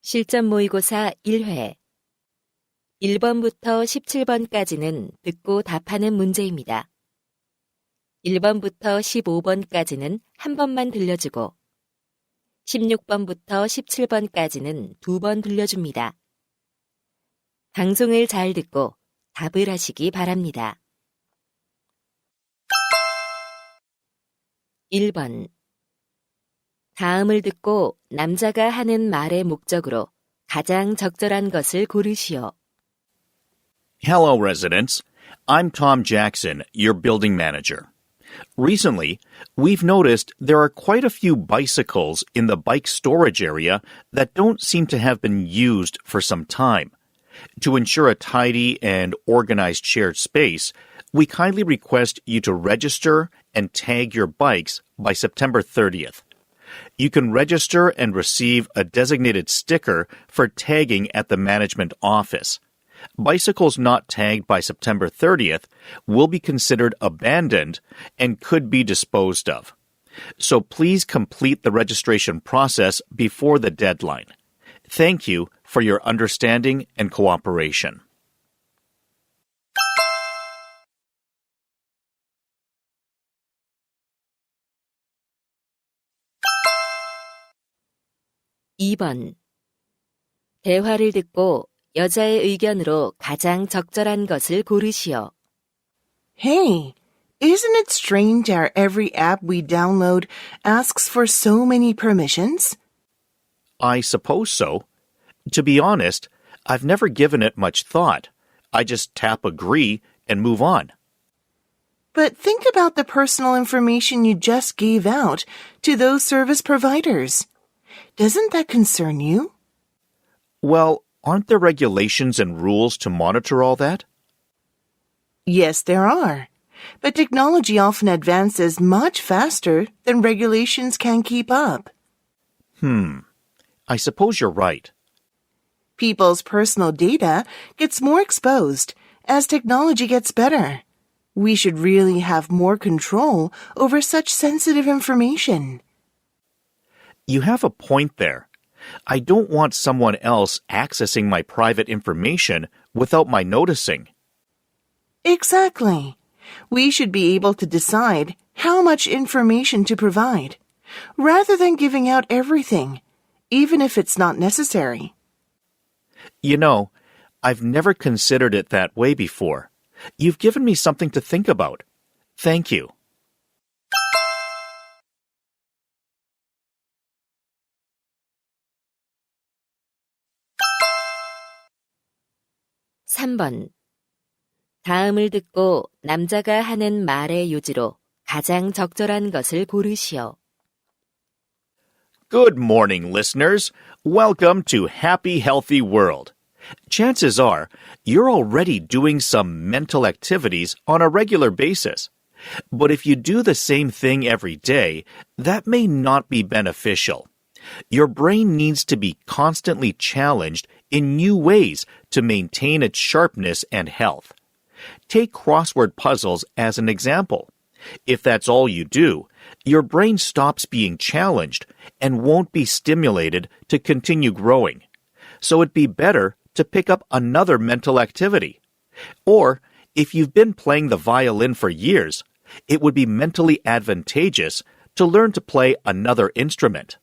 실전 모의고사 1회 1번부터 17번까지는 듣고 답하는 문제입니다. 1번부터 15번까지는 한 번만 들려주고 16번부터 17번까지는 두 번 들려줍니다. 방송을 잘 듣고 답을 하시기 바랍니다. 1번 다음을 듣고 남자가 하는 말의 목적으로 가장 적절한 것을 고르시오. Hello, residents. I'm Tom Jackson, your building manager. Recently, we've noticed there are quite a few bicycles in the bike storage area that don't seem to have been used for some time. To ensure a tidy and organized shared space, we kindly request you to register and tag your bikes by September 30th. You can register and receive a designated sticker for tagging at the management office. Bicycles not tagged by September 30th will be considered abandoned and could be disposed of. So please complete the registration process before the deadline. Thank you for your understanding and cooperation. (2번) 대화를 듣고 여자의 의견으로 가장 적절한 것을 고르시오. Hey, isn't it strange how every app we download asks for so many permissions? I suppose so. To be honest, I've never given it much thought. I just tap agree and move on. But think about the personal information you just gave out to those service providers. Doesn't that concern you? Well, aren't there regulations and rules to monitor all that? Yes, there are. But technology often advances much faster than regulations can keep up. I suppose you're right. People's personal data gets more exposed as technology gets better. We should really have more control over such sensitive information. You have a point there. I don't want someone else accessing my private information without my noticing. Exactly. We should be able to decide how much information to provide, rather than giving out everything, even if it's not necessary. You know, I've never considered it that way before. You've given me something to think about. Thank you. (3번) 다음을 듣고 남자가 하는 말의 요지로 가장 적절한 것을 고르시오. Good morning, listeners. Welcome to Happy Healthy World. Chances are you're already doing some mental activities on a regular basis. But if you do the same thing every day, that may not be beneficial. Your brain needs to be constantly challenged in new ways to maintain its sharpness and health. Take crossword puzzles as an example. If that's all you do, your brain stops being challenged and won't be stimulated to continue growing. So it'd be better to pick up another mental activity. Or, if you've been playing the violin for years, it would be mentally advantageous to learn to play another instrument.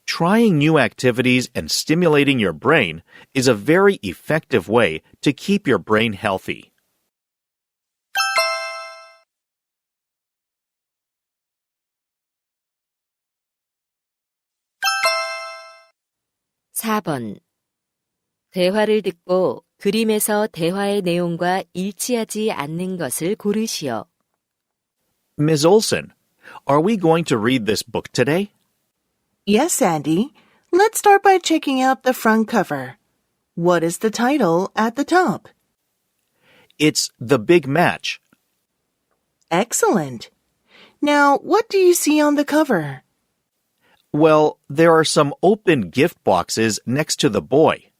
Trying new activities and stimulating your brain is a very effective way to keep your brain healthy. (4번) 대화를 듣고 그림에서 대화의 내용과 일치하지 않는 것을 고르시오. Ms. Olson, are we going to read this book today? Yes, Andy. Let's start by checking out the front cover. What is the title at the top? It's The Big Match. Excellent. Now, what do you see on the cover? Well, there are some open gift boxes next to the boy.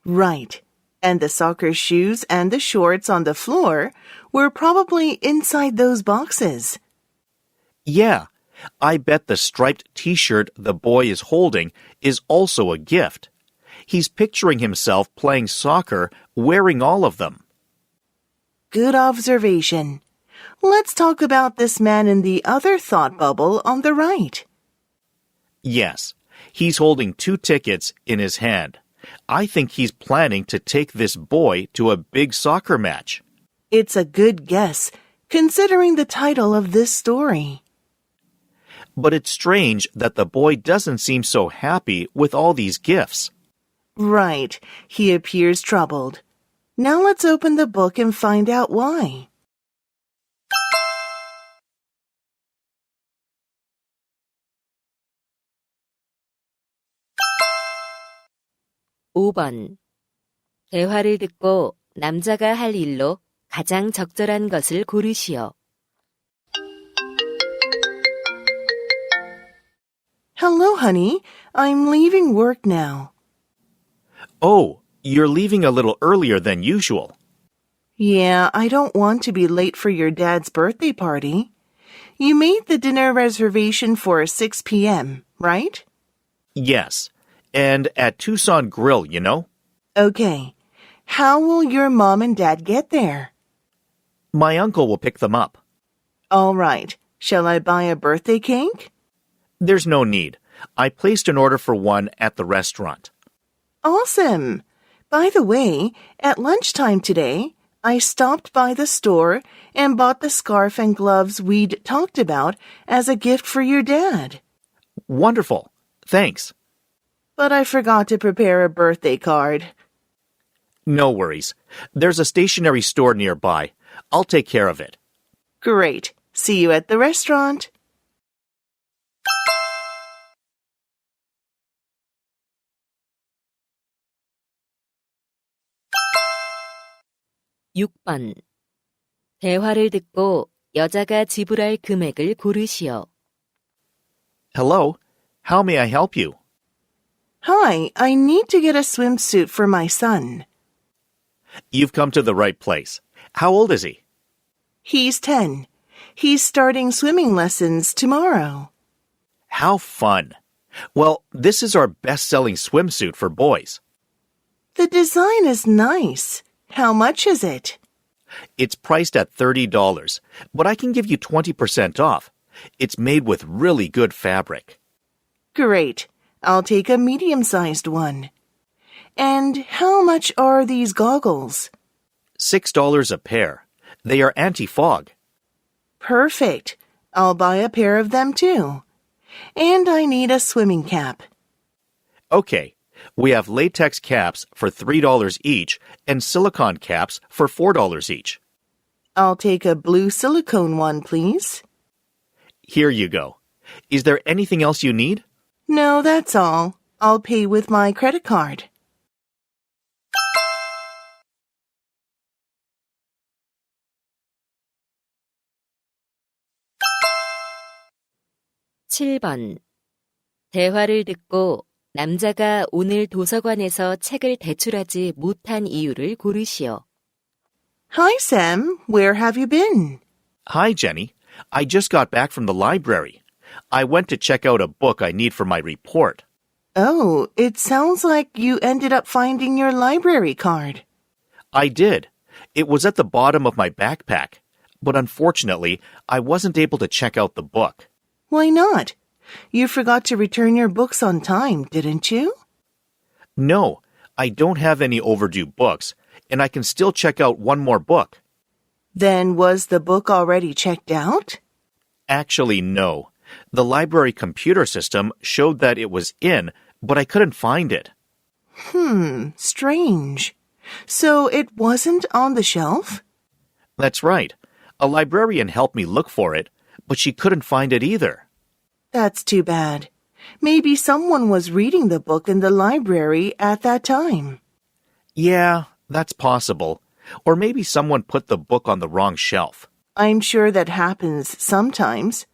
Right. And the soccer shoes and the shorts on the floor were probably inside those boxes. Yeah, I bet the striped t-shirt the boy is holding is also a gift. He's picturing himself playing soccer, wearing all of them. Good observation. Let's talk about this man in the other thought bubble on the right. Yes, he's holding 2 tickets in his hand. I think he's planning to take this boy to a big soccer match. It's a good guess, considering the title of this story. But it's strange that the boy doesn't seem so happy with all these gifts. Right, he appears troubled. Now let's open the book and find out why. (5번) 대화를 듣고 남자가 할 일로 가장 적절한 것을 고르시오. Hello, honey. I'm leaving work now. Oh, you're leaving a little earlier than usual. Yeah, I don't want to be late for your dad's birthday party. You made the dinner reservation for 6 p.m., right? Yes, and at Tucson Grill, you know? Okay. How will your mom and dad get there? My uncle will pick them up. All right. Shall I buy a birthday cake? There's no need. I placed an order for one at the restaurant. Awesome. By the way, at lunchtime today, I stopped by the store and bought the scarf and gloves we'd talked about as a gift for your dad. Wonderful. Thanks. But I forgot to prepare a birthday card. No worries. There's a stationery store nearby. I'll take care of it. Great. See you at the restaurant. (6번) 대화를 듣고 여자가 지불할 금액을 고르시오. Hello. How may I help you? Hi, I need to get a swimsuit for my son. You've come to the right place. How old is he? He's 10. He's starting swimming lessons tomorrow. How fun. Well, this is our best-selling swimsuit for boys. The design is nice. How much is it? It's priced at $30, but I can give you 20% off. It's made with really good fabric. Great. I'll take a medium-sized one. And how much are these goggles? $6 a pair. They are anti-fog. Perfect. I'll buy a pair of them too. And I need a swimming cap. Okay. We have latex caps for $3 each and silicone caps for $4 each. I'll take a blue silicone one, please. Here you go. Is there anything else you need? No, that's all. I'll pay with my credit card. (7번) 대화를 듣고 남자가 오늘 도서관에서 책을 대출하지 못한 이유를 고르시오. Hi, Sam. Where have you been? Hi, Jenny. I just got back from the library. I went to check out a book I need for my report. Oh, it sounds like you ended up finding your library card. I did. It was at the bottom of my backpack. But unfortunately, I wasn't able to check out the book. Why not? You forgot to return your books on time, didn't you? No, I don't have any overdue books, and I can still check out one more book. Then was the book already checked out? Actually, no. The library computer system showed that it was in, but I couldn't find it. Strange. So it wasn't on the shelf? That's right. A librarian helped me look for it, but she couldn't find it either. That's too bad. Maybe someone was reading the book in the library at that time. Yeah, that's possible. Or maybe someone put the book on the wrong shelf. I'm sure that happens sometimes.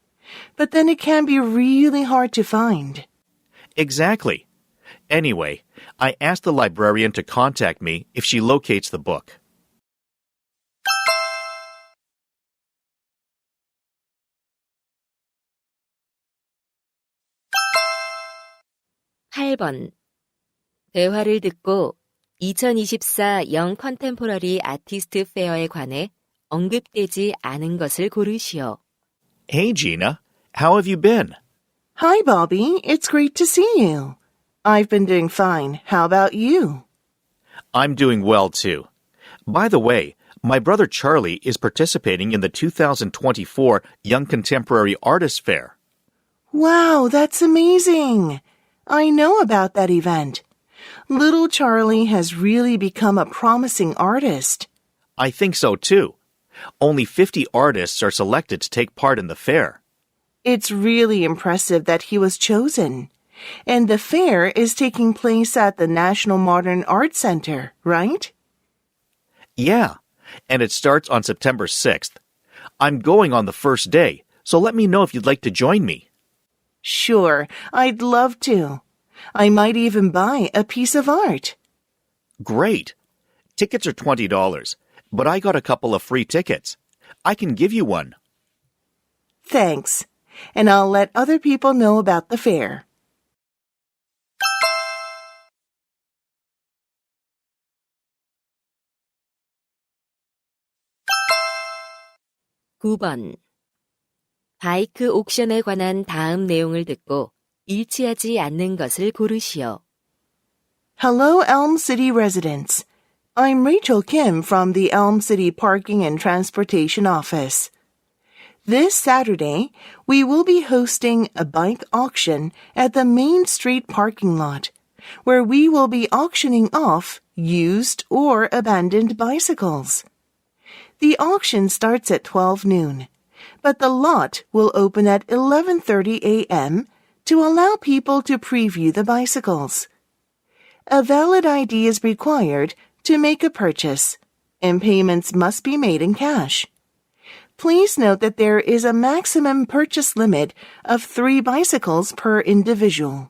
But then it can be really hard to find. Exactly. Anyway, I asked the librarian to contact me if she locates the book. (8번) 대화를 듣고 2024 영 컨템포러리 아티스트 페어에 관해 언급되지 않은 것을 고르시오. Hey, Gina. How have you been? Hi, Bobby. It's great to see you. I've been doing fine. How about you? I'm doing well, too. By the way, my brother Charlie is participating in the 2024 Young Contemporary Artist Fair. Wow, that's amazing. I know about that event. Little Charlie has really become a promising artist. I think so, too. Only 50 artists are selected to take part in the fair. It's really impressive that he was chosen. And the fair is taking place at the National Modern Art Center, right? Yeah, and it starts on September 6th. I'm going on the first day, so let me know if you'd like to join me. Sure, I'd love to. I might even buy a piece of art. Great. Tickets are $20, but I got a couple of free tickets. I can give you one. Thanks. And I'll let other people know about the fair. (9번) 바이크 옥션에 관한 다음 내용을 듣고 일치하지 않는 것을 고르시오. Hello, Elm City residents. I'm Rachel Kim from the Elm City Parking and Transportation Office. This Saturday, we will be hosting a bike auction at the Main Street parking lot, where we will be auctioning off used or abandoned bicycles. The auction starts at 12 noon, but the lot will open at 11:30 a.m. to allow people to preview the bicycles. A valid ID is required to make a purchase, and payments must be made in cash. Please note that there is a maximum purchase limit of 3 bicycles per individual.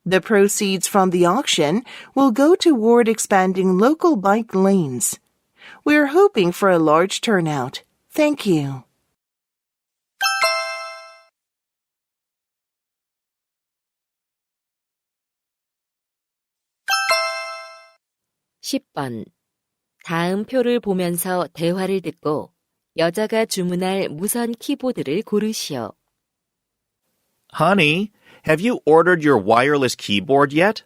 The proceeds from the auction will go toward expanding local bike lanes. We're hoping for a large turnout. Thank you. (10번) 다음 표를 보면서 대화를 듣고 여자가 주문할 무선 키보드를 고르시오. Honey, have you ordered your wireless keyboard yet?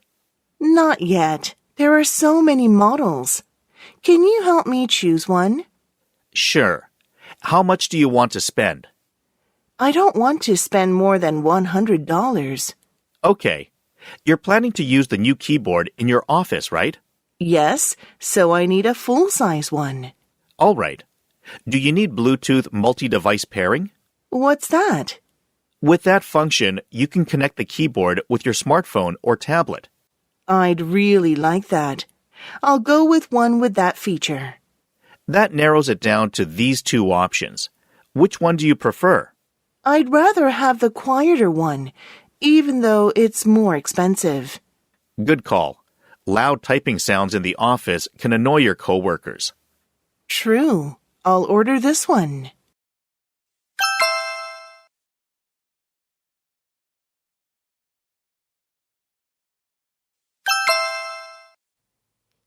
Not yet. There are so many models. Can you help me choose one? Sure. How much do you want to spend? I don't want to spend more than $100. Okay. You're planning to use the new keyboard in your office, right? Yes, so I need a full-size one. All right. Do you need Bluetooth multi-device pairing? What's that? With that function, you can connect the keyboard with your smartphone or tablet. I'd really like that. I'll go with one with that feature. That narrows it down to these 2 options. Which one do you prefer? I'd rather have the quieter one, even though it's more expensive. Good call. Loud typing sounds in the office can annoy your coworkers. True. I'll order this one.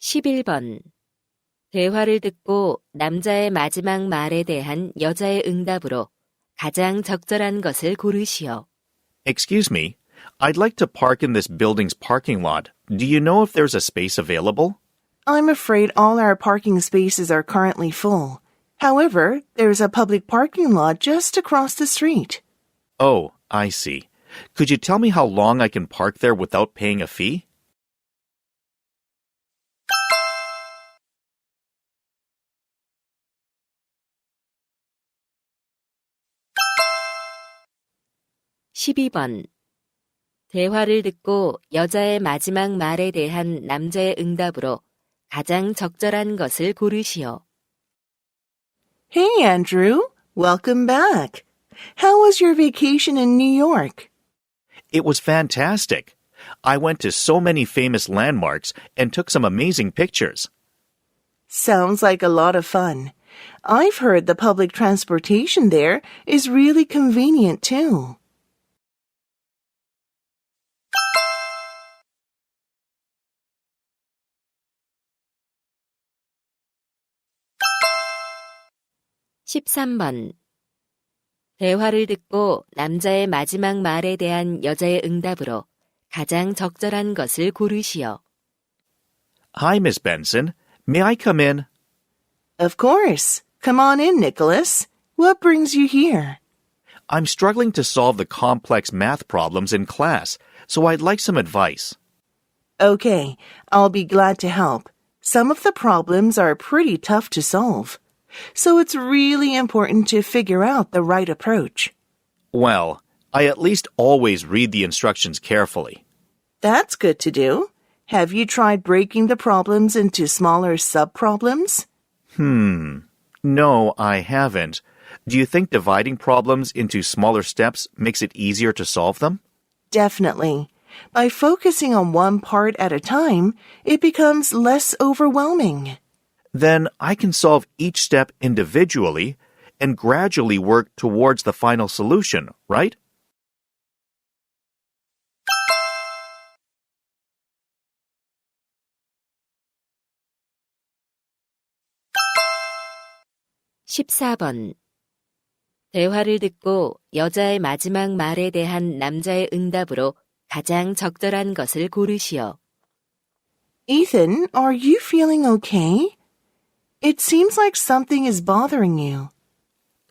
(11번) 대화를 듣고 남자의 마지막 말에 대한 여자의 응답으로 가장 적절한 것을 고르시오. Excuse me, I'd like to park in this building's parking lot. Do you know if there's a space available? I'm afraid all our parking spaces are currently full. However, there's a public parking lot just across the street. Oh, I see. Could you tell me how long I can park there without paying a fee? (12번) 대화를 듣고 여자의 마지막 말에 대한 남자의 응답으로 가장 적절한 것을 고르시오. Hey, Andrew. Welcome back. How was your vacation in New York? It was fantastic. I went to so many famous landmarks and took some amazing pictures. Sounds like a lot of fun. I've heard the public transportation there is really convenient too. 13번. 대화를 듣고 남자의 마지막 말에 대한 여자의 응답으로 가장 적절한 것을 고르시오. Hi, Miss Benson. May I come in? Of course. Come on in, Nicholas. What brings you here? I'm struggling to solve the complex math problems in class, so I'd like some advice. Okay, I'll be glad to help. Some of the problems are pretty tough to solve, so it's really important to figure out the right approach. Well, I at least always read the instructions carefully. That's good to do. Have you tried breaking the problems into smaller sub-problems? No, I haven't. Do you think dividing problems into smaller steps makes it easier to solve them? Definitely. By focusing on one part at a time, it becomes less overwhelming. Then I can solve each step individually and gradually work towards the final solution, right? (14번) 대화를 듣고 여자의 마지막 말에 대한 남자의 응답으로 가장 적절한 것을 고르시오. Ethan, are you feeling okay? It seems like something is bothering you.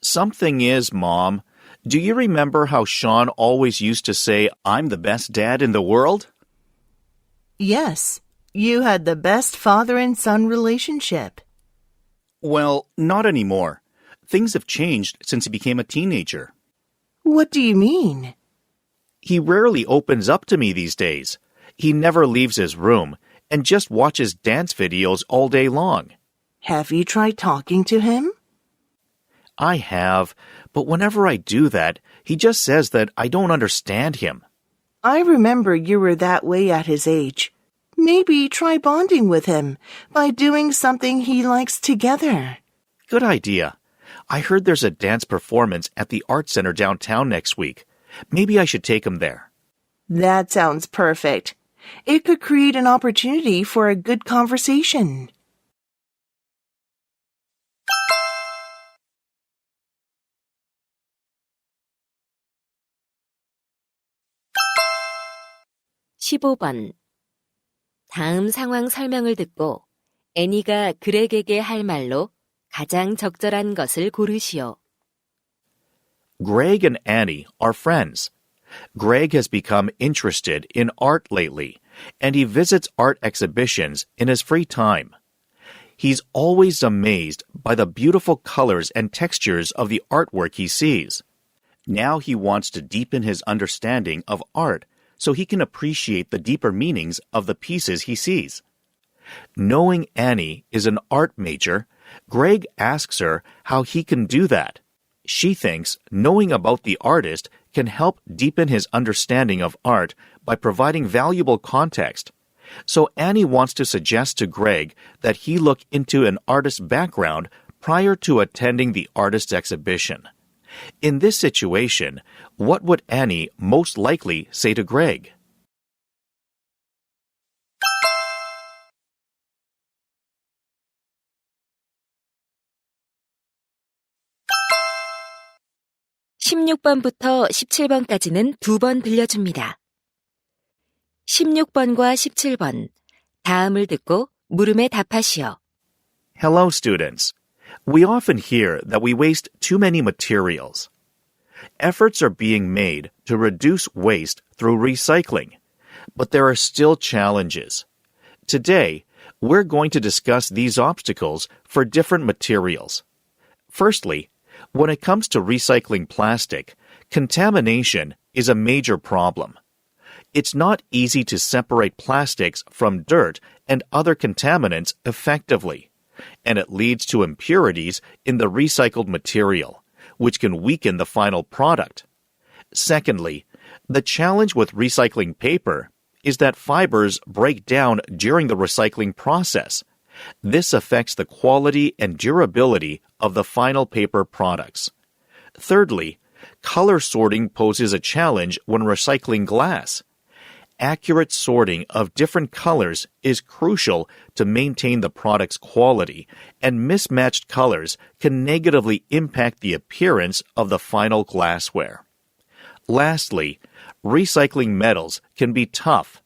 Something is, Mom. Do you remember how Sean always used to say, I'm the best dad in the world? Yes, you had the best father and son relationship. Well, not anymore. Things have changed since he became a teenager. What do you mean? He rarely opens up to me these days. He never leaves his room and just watches dance videos all day long. Have you tried talking to him? I have, but whenever I do that, he just says that I don't understand him. I remember you were that way at his age. Maybe try bonding with him by doing something he likes together. Good idea. I heard there's a dance performance at the art center downtown next week. Maybe I should take him there. That sounds perfect. It could create an opportunity for a good conversation. (15번) 다음 상황 설명을 듣고 애니가 그렉에게 할 말로 가장 적절한 것을 고르시오. Greg and Annie are friends. Greg has become interested in art lately, and he visits art exhibitions in his free time. He's always amazed by the beautiful colors and textures of the artwork he sees. Now he wants to deepen his understanding of art so he can appreciate the deeper meanings of the pieces he sees. Knowing Annie is an art major, Greg asks her how he can do that. She thinks knowing about the artist can help deepen his understanding of art by providing valuable context. So Annie wants to suggest to Greg that he look into an artist's background prior to attending the artist's exhibition. In this situation, what would Annie most likely say to Greg? (16번부터 17번까지는 2번 들려줍니다. 16번과 17번, 다음을 듣고 물음에 답하시오. Hello, students. We often hear that we waste too many materials. Efforts are being made to reduce waste through recycling, but there are still challenges. Today, we're going to discuss these obstacles for different materials. Firstly, when it comes to recycling plastic, contamination is a major problem. It's not easy to separate plastics from dirt and other contaminants effectively, and it leads to impurities in the recycled material, which can weaken the final product. Secondly, the challenge with recycling paper is that fibers break down during the recycling process. This affects the quality and durability of the final paper products. Thirdly, color sorting poses a challenge when recycling glass. Accurate sorting of different colors is crucial to maintain the product's quality, and mismatched colors can negatively impact the appearance of the final glassware. Lastly, recycling metals can be tough.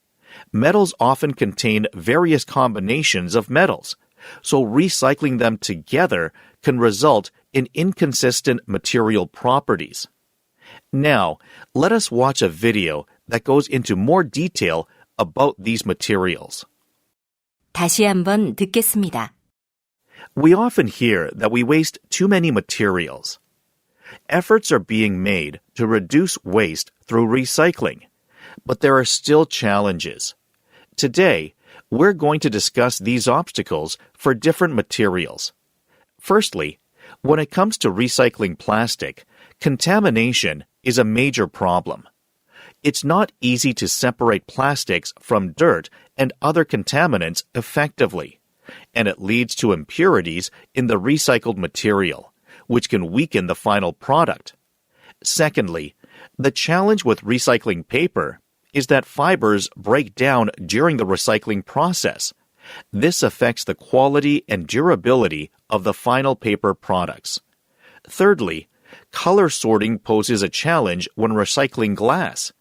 Metals often contain various combinations of metals, so recycling them together can result in inconsistent material properties. Now, let us watch a video that goes into more detail about these materials. 다시 한번 듣겠습니다. We often hear that we waste too many materials. Efforts are being made to reduce waste through recycling, but there are still challenges. Today, we're going to discuss these obstacles for different materials. Firstly, when it comes to recycling plastic, contamination is a major problem. It's not easy to separate plastics from dirt and other contaminants effectively, and it leads to impurities in the recycled material, which can weaken the final product. Secondly, the challenge with recycling paper is that fibers break down during the recycling process. This affects the quality and durability of the final paper products. Thirdly, color sorting poses a challenge when recycling glass.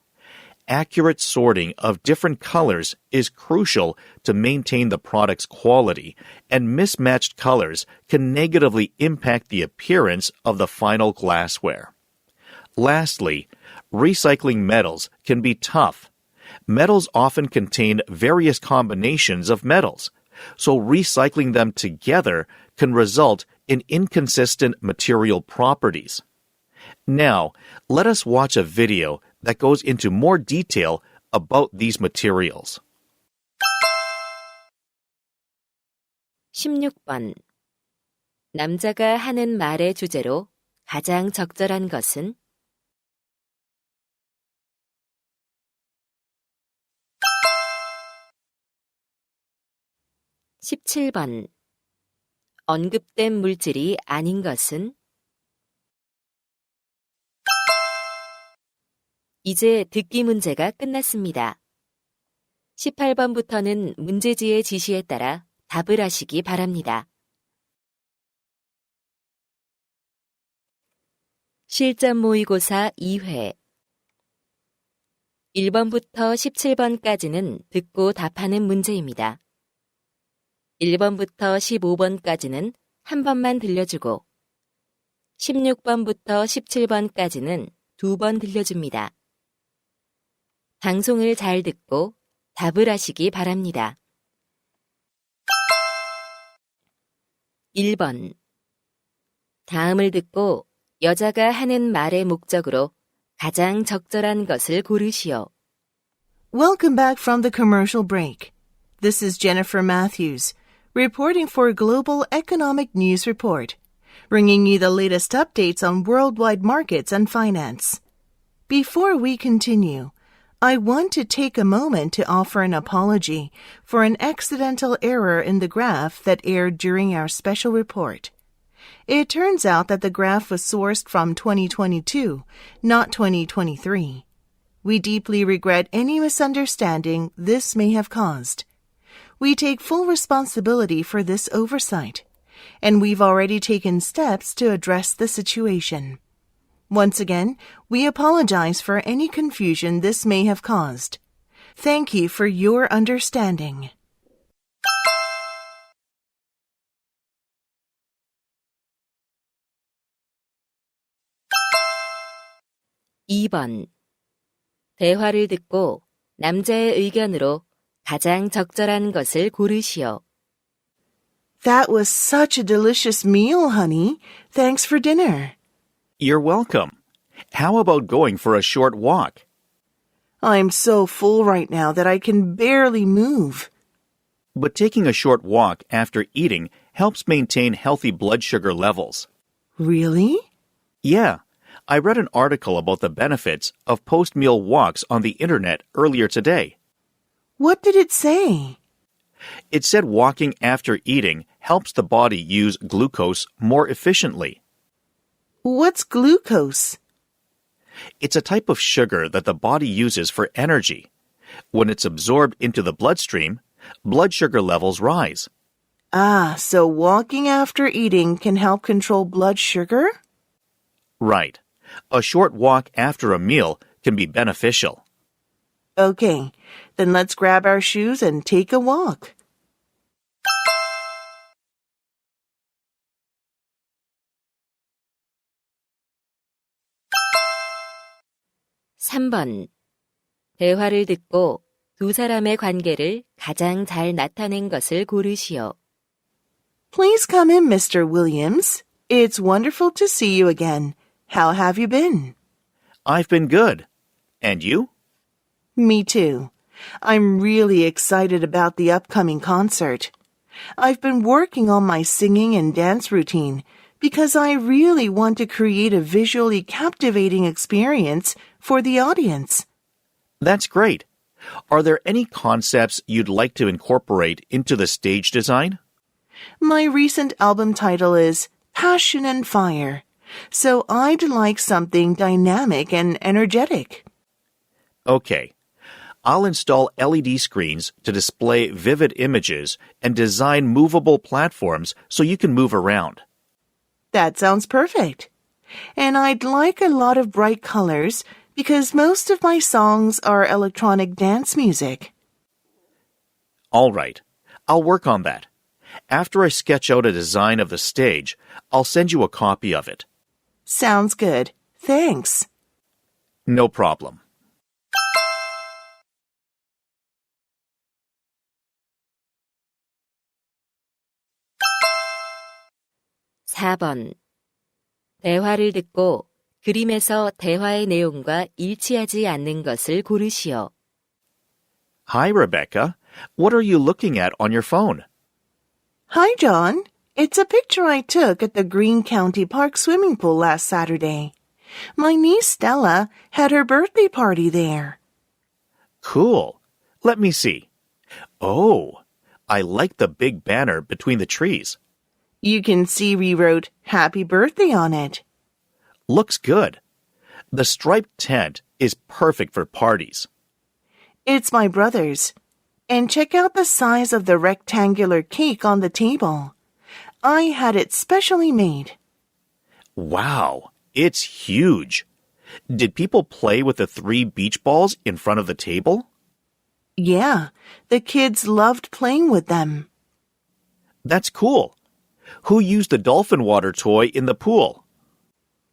Accurate sorting of different colors is crucial to maintain the product's quality, and mismatched colors can negatively impact the appearance of the final glassware. Lastly, recycling metals can be tough. Metals often contain various combinations of metals, so recycling them together can result in inconsistent material properties. Now, let us watch a video that goes into more detail about these materials. 16번. 남자가 하는 말의 주제로 가장 적절한 것은? 17번. 언급된 물질이 아닌 것은? 이제 듣기 문제가 끝났습니다. 18번부터는 문제지의 지시에 따라 답을 하시기 바랍니다. 실전 모의고사 2회 1번부터 17번까지는 듣고 답하는 문제입니다. 1번부터 15번까지는 한 번만 들려주고 16번부터 17번까지는 2번 들려줍니다. 방송을 잘 듣고 답을 하시기 바랍니다. 1번. 다음을 듣고 여자가 하는 말의 목적으로 가장 적절한 것을 고르시오. Welcome back from the commercial break. This is Jennifer Matthews, reporting for Global Economic News Report, bringing you the latest updates on worldwide markets and finance. Before we continue, I want to take a moment to offer an apology for an accidental error in the graph that aired during our special report. It turns out that the graph was sourced from 2022, not 2023. We deeply regret any misunderstanding this may have caused. We take full responsibility for this oversight, and we've already taken steps to address the situation. Once again, we apologize for any confusion this may have caused. Thank you for your understanding. (2번) 대화를 듣고 남자의 의견으로 가장 적절한 것을 고르시오. That was such a delicious meal, honey. Thanks for dinner. You're welcome. How about going for a short walk? I'm so full right now that I can barely move. But taking a short walk after eating helps maintain healthy blood sugar levels. Really? Yeah, I read an article about the benefits of post-meal walks on the internet earlier today. What did it say? It said walking after eating helps the body use glucose more efficiently. What's glucose? It's a type of sugar that the body uses for energy. When it's absorbed into the bloodstream, blood sugar levels rise. Ah, so walking after eating can help control blood sugar? Right. A short walk after a meal can be beneficial. Okay, then let's grab our shoes and take a walk. (3번) 대화를 듣고 두 사람의 관계를 가장 잘 나타낸 것을 고르시오. Please come in, Mr. Williams. It's wonderful to see you again. How have you been? I've been good. And you? Me too. I'm really excited about the upcoming concert. I've been working on my singing and dance routine because I really want to create a visually captivating experience for the audience. That's great. Are there any concepts you'd like to incorporate into the stage design? My recent album title is Passion and Fire, so I'd like something dynamic and energetic. Okay. I'll install LED screens to display vivid images and design movable platforms so you can move around. That sounds perfect. And I'd like a lot of bright colors because most of my songs are electronic dance music. All right. I'll work on that. After I sketch out a design of the stage, I'll send you a copy of it. Sounds good. Thanks. No problem. (4번) 대화를 듣고 그림에서 대화의 내용과 일치하지 않는 것을 고르시오. Hi, Rebecca. What are you looking at on your phone? Hi, John. It's a picture I took at the Greene County Park swimming pool last Saturday. My niece Stella had her birthday party there. Cool. Let me see. Oh, I like the big banner between the trees. You can see we wrote Happy Birthday on it. Looks good. The striped tent is perfect for parties. It's my brother's. And check out the size of the rectangular cake on the table. I had it specially made. Wow, it's huge. Did people play with the 3 beach balls in front of the table? Yeah, the kids loved playing with them. That's cool. Who used the dolphin water toy in the pool?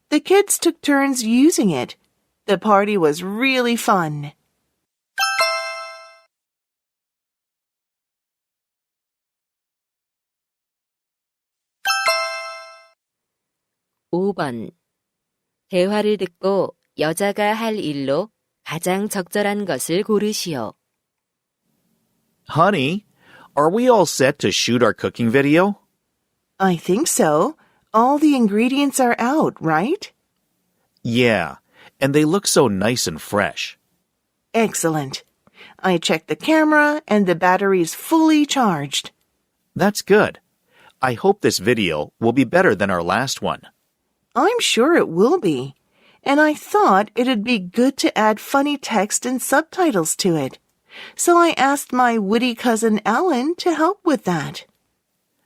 The kids took turns using it. The party was really fun. (5번) 대화를 듣고 여자가 할 일로 가장 적절한 것을 고르시오. Honey, are we all set to shoot our cooking video? I think so. All the ingredients are out, right? Yeah, and they look so nice and fresh. Excellent. I checked the camera and the battery's fully charged. That's good. I hope this video will be better than our last one. I'm sure it will be. And I thought it'd be good to add funny text and subtitles to it. So I asked my witty cousin Alan to help with that.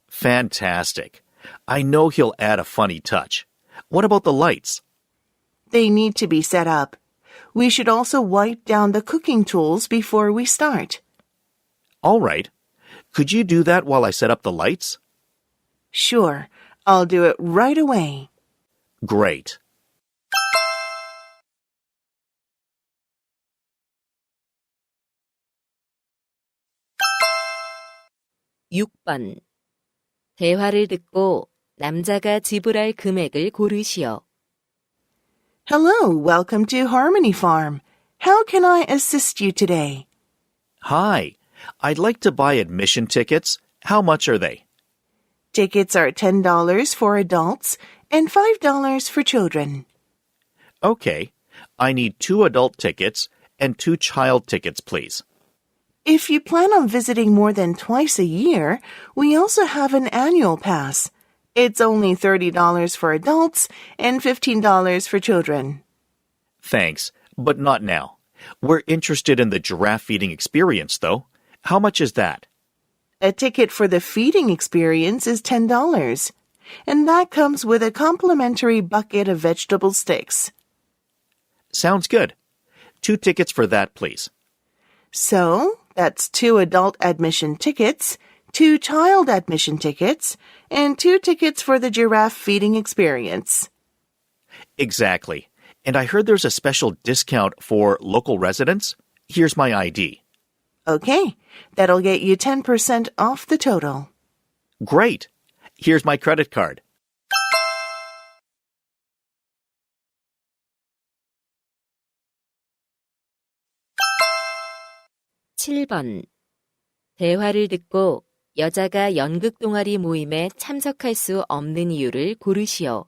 Fantastic. I know he'll add a funny touch. What about the lights? They need to be set up. We should also wipe down the cooking tools before we start. All right. Could you do that while I set up the lights? Sure. I'll do it right away. Great. (6번) 대화를 듣고 남자가 지불할 금액을 고르시오. Hello, welcome to Harmony Farm. How can I assist you today? Hi. I'd like to buy admission tickets. How much are they? Tickets are $10 for adults and $5 for children. Okay. I need 2 adult tickets and 2 child tickets, please. If you plan on visiting more than twice a year, we also have an annual pass. It's only $30 for adults and $15 for children. Thanks, but not now. We're interested in the giraffe feeding experience, though. How much is that? A ticket for the feeding experience is $10, and that comes with a complimentary bucket of vegetable sticks. Sounds good. 2 tickets for that, please. So, that's 2 adult admission tickets, 2 child admission tickets, and 2 tickets for the giraffe feeding experience. Exactly. And I heard there's a special discount for local residents. Here's my ID. Okay, that'll get you 10% off the total. Great. Here's my credit card. (7번) 대화를 듣고 여자가 연극 동아리 모임에 참석할 수 없는 이유를 고르시오.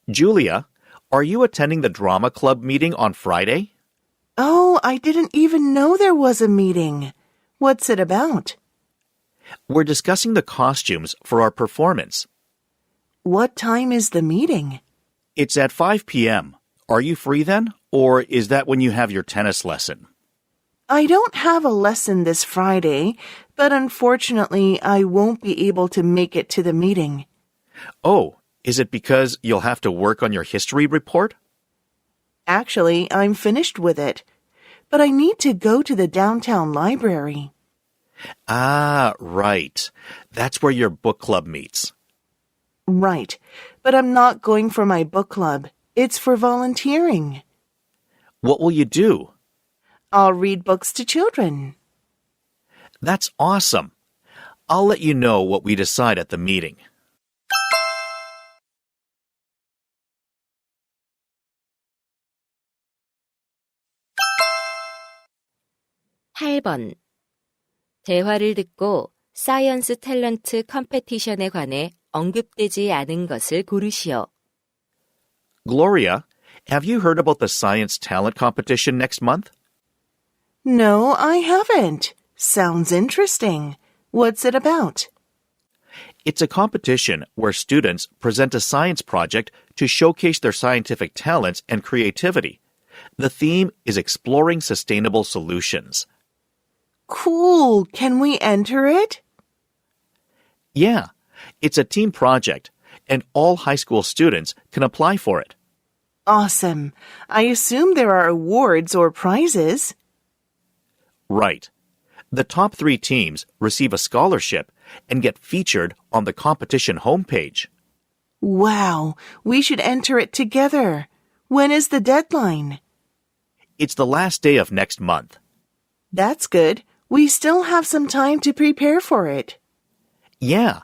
Julia, are you attending the drama club meeting on Friday? Oh, I didn't even know there was a meeting. What's it about? We're discussing the costumes for our performance. What time is the meeting? It's at 5 p.m. Are you free then? Or is that when you have your tennis lesson? I don't have a lesson this Friday, but unfortunately I won't be able to make it to the meeting. Oh, is it because you'll have to work on your history report? Actually, I'm finished with it, but I need to go to the downtown library. Ah, right. That's where your book club meets. Right, but I'm not going for my book club. It's for volunteering. What will you do? I'll read books to children. That's awesome. I'll let you know what we decide at the meeting. (8번) 대화를 듣고 사이언스 탤런트 컴페티션에 관해 언급되지 않은 것을 고르시오. Gloria, have you heard about the science talent competition next month? No, I haven't. Sounds interesting. What's it about? It's a competition where students present a science project to showcase their scientific talents and creativity. The theme is exploring sustainable solutions. Cool. Can we enter it? Yeah, it's a team project, and all high school students can apply for it. Awesome. I assume there are awards or prizes. Right. The top 3 teams receive a scholarship and get featured on the competition homepage. Wow. We should enter it together. When is the deadline? It's the last day of next month. That's good. We still have some time to prepare for it. Yeah.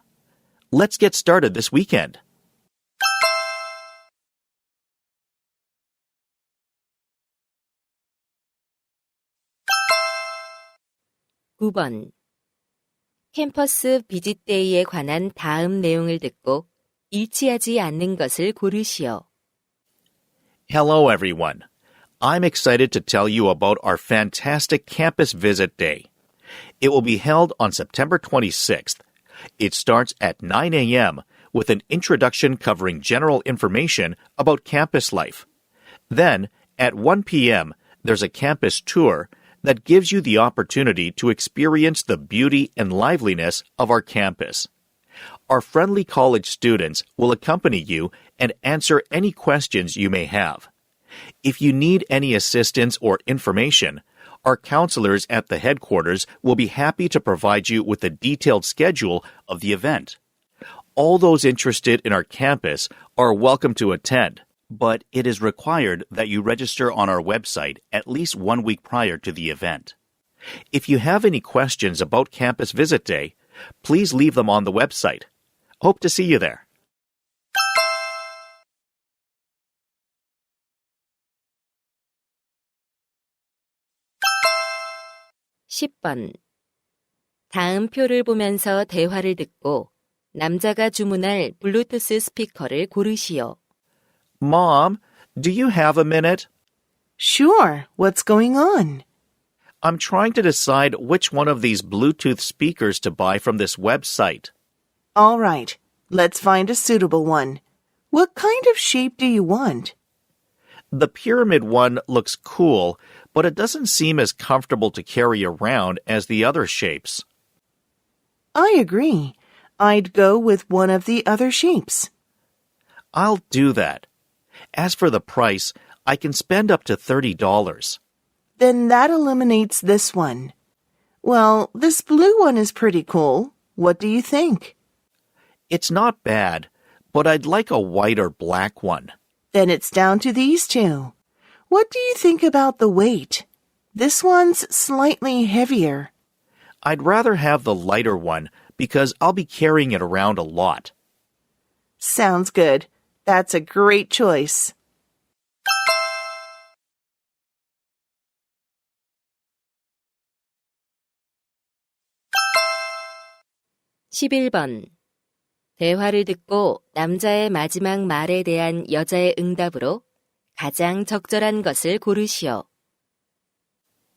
Let's get started this weekend. (9번) 캠퍼스 비짓데이에 관한 다음 내용을 듣고 일치하지 않는 것을 고르시오. Hello, everyone. I'm excited to tell you about our fantastic campus visit day. It will be held on September 26th. It starts at 9 a.m. with an introduction covering general information about campus life. Then, at 1 p.m., there's a campus tour that gives you the opportunity to experience the beauty and liveliness of our campus. Our friendly college students will accompany you and answer any questions you may have. If you need any assistance or information, our counselors at the headquarters will be happy to provide you with a detailed schedule of the event. All those interested in our campus are welcome to attend, but it is required that you register on our website at least 1 week prior to the event. If you have any questions about Campus Visit Day, please leave them on the website. Hope to see you there. (10번) 다음 표를 보면서 대화를 듣고 남자가 주문할 블루투스 스피커를 고르시오. Mom, do you have a minute? Sure. What's going on? I'm trying to decide which one of these Bluetooth speakers to buy from this website. All right. Let's find a suitable one. What kind of shape do you want? The pyramid one looks cool, but it doesn't seem as comfortable to carry around as the other shapes. I agree. I'd go with one of the other shapes. I'll do that. As for the price, I can spend up to $30. Then that eliminates this one. Well, this blue one is pretty cool. What do you think? It's not bad, but I'd like a white or black one. Then it's down to these two. What do you think about the weight? This one's slightly heavier. I'd rather have the lighter one because I'll be carrying it around a lot. Sounds good. That's a great choice. (11번) 대화를 듣고 남자의 마지막 말에 대한 여자의 응답으로 가장 적절한 것을 고르시오.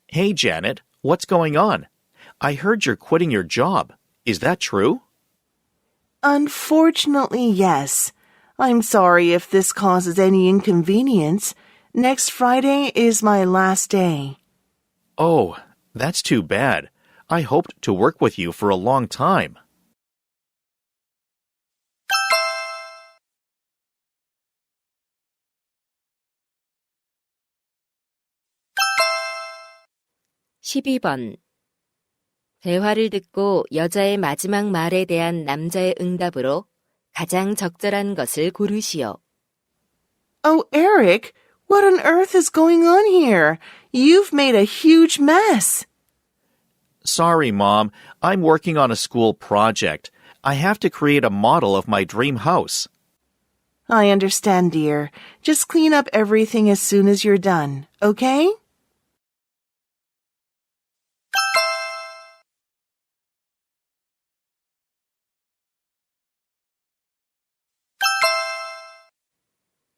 Hey, Janet, what's going on? I heard you're quitting your job. Is that true? Unfortunately, yes. I'm sorry if this causes any inconvenience. Next Friday is my last day. Oh, that's too bad. I hoped to work with you for a long time. (12번) 대화를 듣고 여자의 마지막 말에 대한 남자의 응답으로 가장 적절한 것을 고르시오. Oh, Eric, what on earth is going on here? You've made a huge mess. Sorry, Mom. I'm working on a school project. I have to create a model of my dream house. I understand, dear. Just clean up everything as soon as you're done, okay?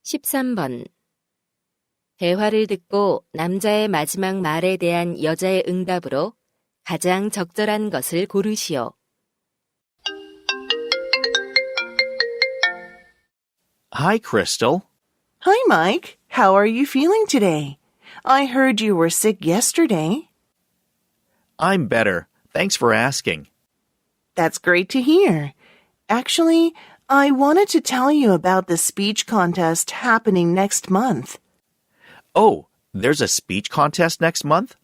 (13번) 대화를 듣고 남자의 마지막 말에 대한 여자의 응답으로 가장 적절한 것을 고르시오. Hi, Crystal. Hi, Mike. How are you feeling today? I heard you were sick yesterday. I'm better. Thanks for asking. That's great to hear. Actually, I wanted to tell you about the speech contest happening next month. Oh, there's a speech contest next month?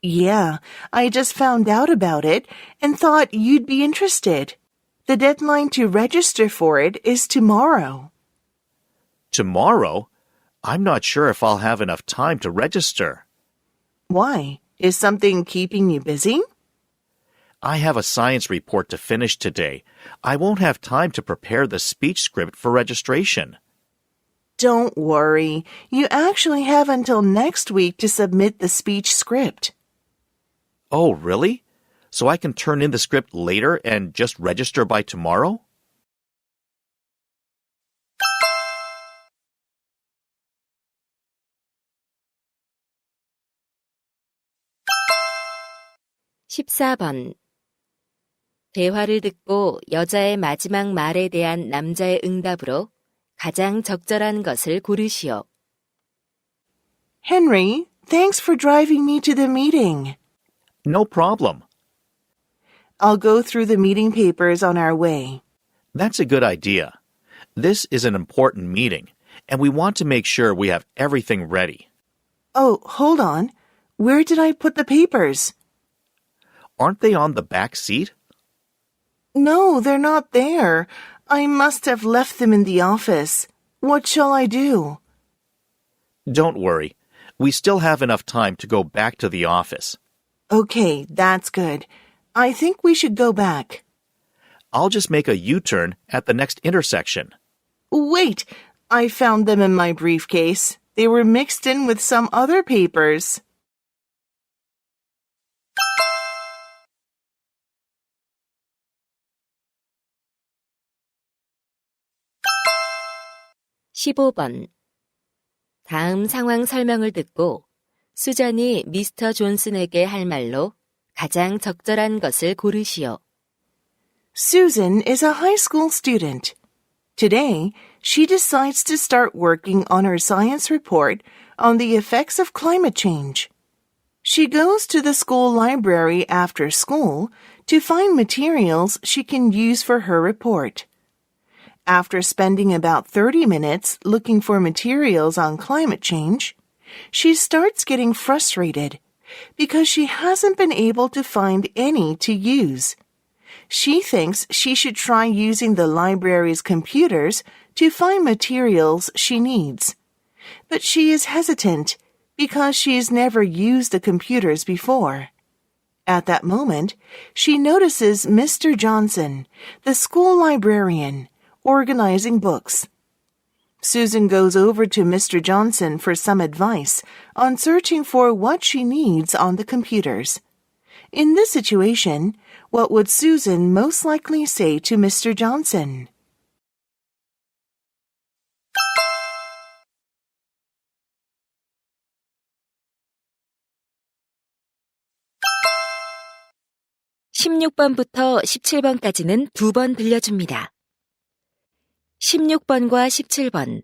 Yeah, I just found out about it and thought you'd be interested. The deadline to register for it is tomorrow. Tomorrow? I'm not sure if I'll have enough time to register. Why? Is something keeping you busy? I have a science report to finish today. I won't have time to prepare the speech script for registration. Don't worry. You actually have until next week to submit the speech script. Oh, really? So I can turn in the script later and just register by tomorrow? (14번) 대화를 듣고 여자의 마지막 말에 대한 남자의 응답으로 가장 적절한 것을 고르시오. Henry, thanks for driving me to the meeting. No problem. I'll go through the meeting papers on our way. That's a good idea. This is an important meeting, and we want to make sure we have everything ready. Oh, hold on. Where did I put the papers? Aren't they on the back seat? No, they're not there. I must have left them in the office. What shall I do? Don't worry. We still have enough time to go back to the office. Okay, that's good. I think we should go back. I'll just make a U-turn at the next intersection. Wait, I found them in my briefcase. They were mixed in with some other papers. (15번) 다음 상황 설명을 듣고 수잔이 미스터 존슨에게 할 말로 가장 적절한 것을 고르시오. Susan is a high school student. Today, she decides to start working on her science report on the effects of climate change. She goes to the school library after school to find materials she can use for her report. After spending about 30 minutes looking for materials on climate change, she starts getting frustrated because she hasn't been able to find any to use. She thinks she should try using the library's computers to find materials she needs. But she is hesitant because she's never used the computers before. At that moment, she notices Mr. Johnson, the school librarian, organizing books. Susan goes over to Mr. Johnson for some advice on searching for what she needs on the computers. In this situation, what would Susan most likely say to Mr. Johnson? (16번부터 17번까지는 2번 들려줍니다. 16번과 17번,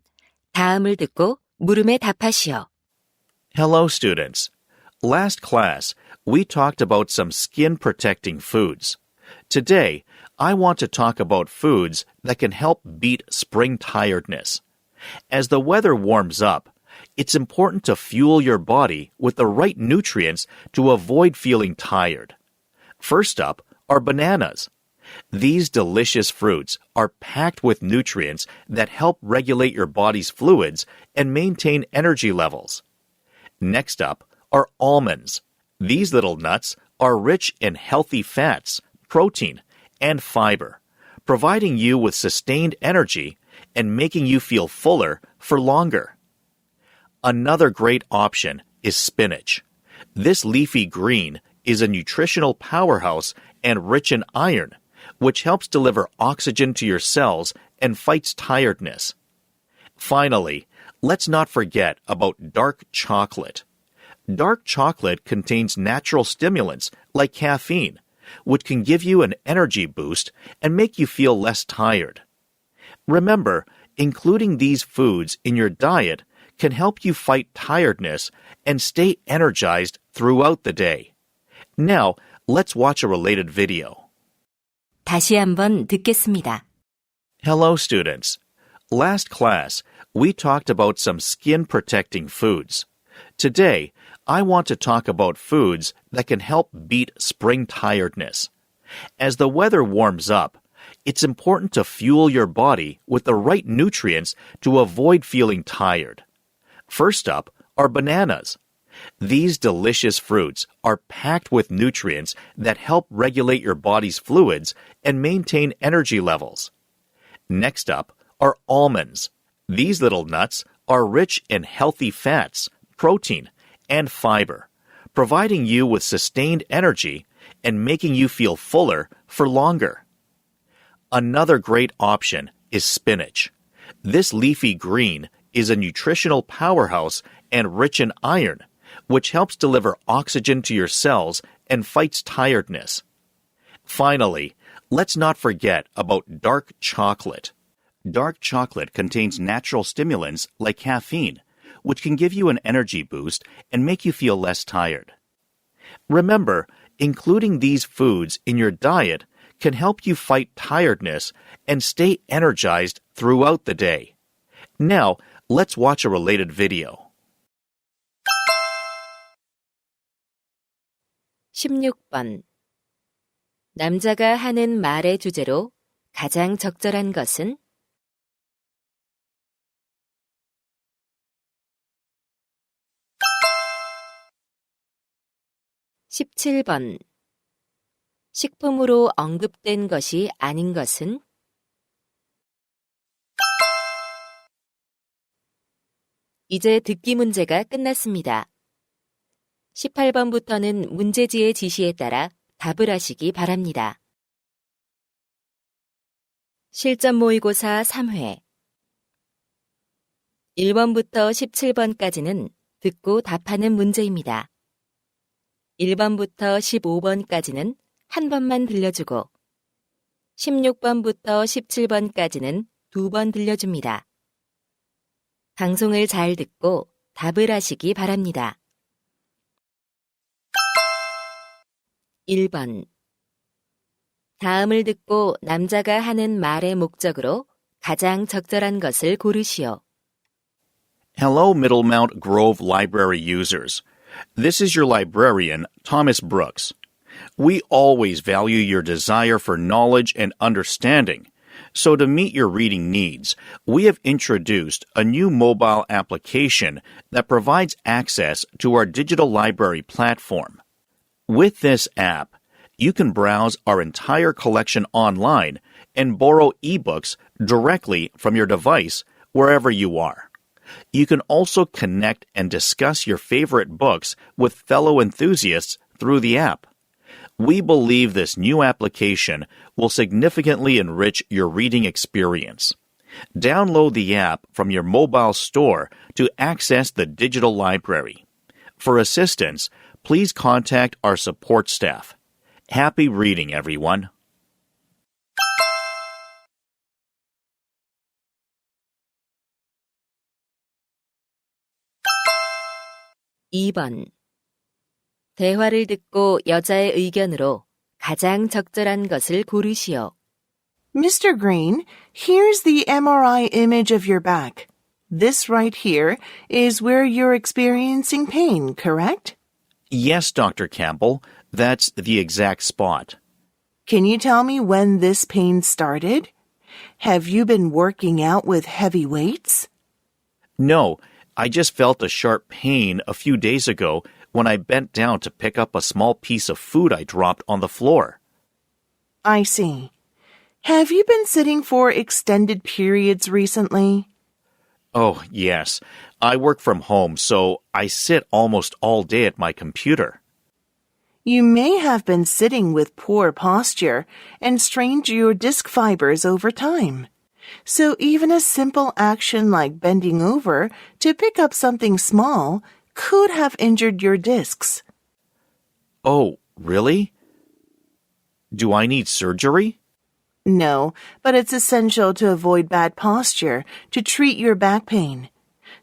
다음을 듣고 물음에 답하시오. Hello, students. Last class, we talked about some skin-protecting foods. Today, I want to talk about foods that can help beat spring tiredness. As the weather warms up, it's important to fuel your body with the right nutrients to avoid feeling tired. First up are bananas. These delicious fruits are packed with nutrients that help regulate your body's fluids and maintain energy levels. Next up are almonds. These little nuts are rich in healthy fats, protein, and fiber, providing you with sustained energy and making you feel fuller for longer. Another great option is spinach. This leafy green is a nutritional powerhouse and rich in iron, which helps deliver oxygen to your cells and fights tiredness. Finally, let's not forget about dark chocolate. Dark chocolate contains natural stimulants like caffeine, which can give you an energy boost and make you feel less tired. Remember, including these foods in your diet can help you fight tiredness and stay energized throughout the day. Now, let's watch a related video. 다시 한번 듣겠습니다. Hello, students. Last class, we talked about some skin-protecting foods. Today, I want to talk about foods that can help beat spring tiredness. As the weather warms up, it's important to fuel your body with the right nutrients to avoid feeling tired. First up are bananas. These delicious fruits are packed with nutrients that help regulate your body's fluids and maintain energy levels. Next up are almonds. These little nuts are rich in healthy fats, protein, and fiber, providing you with sustained energy and making you feel fuller for longer. Another great option is spinach. This leafy green is a nutritional powerhouse and rich in iron, which helps deliver oxygen to your cells and fights tiredness. Finally, let's not forget about dark chocolate. Dark chocolate contains natural stimulants like caffeine, which can give you an energy boost and make you feel less tired. Remember, including these foods in your diet can help you fight tiredness and stay energized throughout the day. Now, let's watch a related video. 16번. 남자가 하는 말의 주제로 가장 적절한 것은? 17번. 식품으로 언급된 것이 아닌 것은? 이제 듣기 문제가 끝났습니다. 18번부터는 문제지의 지시에 따라 답을 하시기 바랍니다. 실전 모의고사 3회 1번부터 17번까지는 듣고 답하는 문제입니다. 1번부터 15번까지는 한 번만 들려주고 16번부터 17번까지는 2번 들려줍니다. 방송을 잘 듣고 답을 하시기 바랍니다. 1번. 다음을 듣고 남자가 하는 말의 목적으로 가장 적절한 것을 고르시오. Hello, Middlemount Grove Library users. This is your librarian, Thomas Brooks. We always value your desire for knowledge and understanding. So to meet your reading needs, we have introduced a new mobile application that provides access to our digital library platform. With this app, you can browse our entire collection online and borrow ebooks directly from your device wherever you are. You can also connect and discuss your favorite books with fellow enthusiasts through the app. We believe this new application will significantly enrich your reading experience. Download the app from your mobile store to access the digital library. For assistance, please contact our support staff. Happy reading, everyone. (2번) 대화를 듣고 여자의 의견으로 가장 적절한 것을 고르시오. Mr. Green, here's the MRI image of your back. This right here is where you're experiencing pain, correct? Yes, Dr. Campbell, that's the exact spot. Can you tell me when this pain started? Have you been working out with heavy weights? No, I just felt a sharp pain a few days ago when I bent down to pick up a small piece of food I dropped on the floor. I see. Have you been sitting for extended periods recently? Oh, yes. I work from home, so I sit almost all day at my computer. You may have been sitting with poor posture and strained your disc fibers over time. So even a simple action like bending over to pick up something small could have injured your discs. Oh, really? Do I need surgery? No, but it's essential to avoid bad posture to treat your back pain.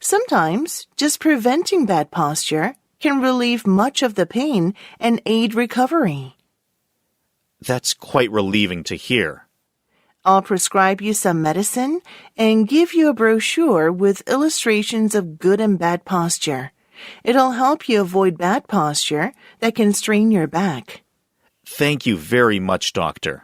Sometimes just preventing bad posture can relieve much of the pain and aid recovery. That's quite relieving to hear. I'll prescribe you some medicine and give you a brochure with illustrations of good and bad posture. It'll help you avoid bad posture that can strain your back. Thank you very much, Doctor.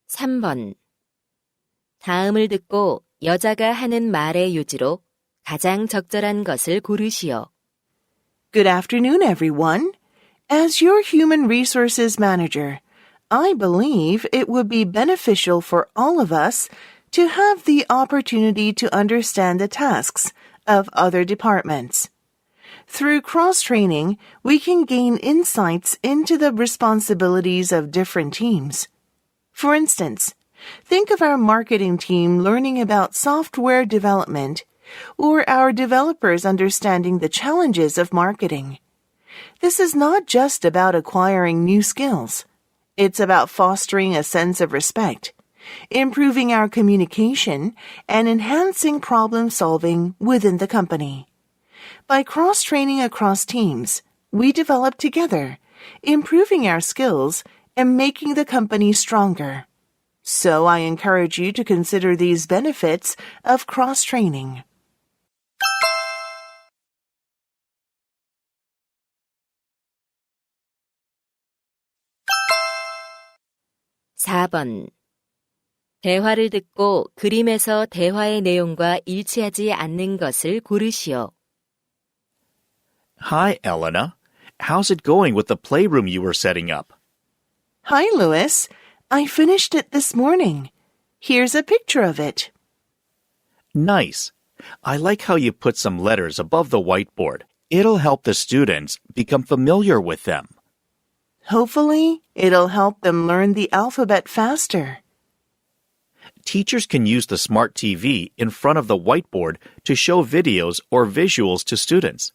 (3번) 다음을 듣고 여자가 하는 말의 요지로 가장 적절한 것을 고르시오. Good afternoon, everyone. As your human resources manager, I believe it would be beneficial for all of us to have the opportunity to understand the tasks of other departments. Through cross-training, we can gain insights into the responsibilities of different teams. For instance, think of our marketing team learning about software development or our developers understanding the challenges of marketing. This is not just about acquiring new skills. It's about fostering a sense of respect, improving our communication, and enhancing problem-solving within the company. By cross-training across teams, we develop together, improving our skills and making the company stronger. So I encourage you to consider these benefits of cross-training. (4번) 대화를 듣고 그림에서 대화의 내용과 일치하지 않는 것을 고르시오. Hi, Elena. How's it going with the playroom you were setting up? Hi, Louis. I finished it this morning. Here's a picture of it. Nice. I like how you put some letters above the whiteboard. It'll help the students become familiar with them. Hopefully, it'll help them learn the alphabet faster. Teachers can use the smart TV in front of the whiteboard to show videos or visuals to students.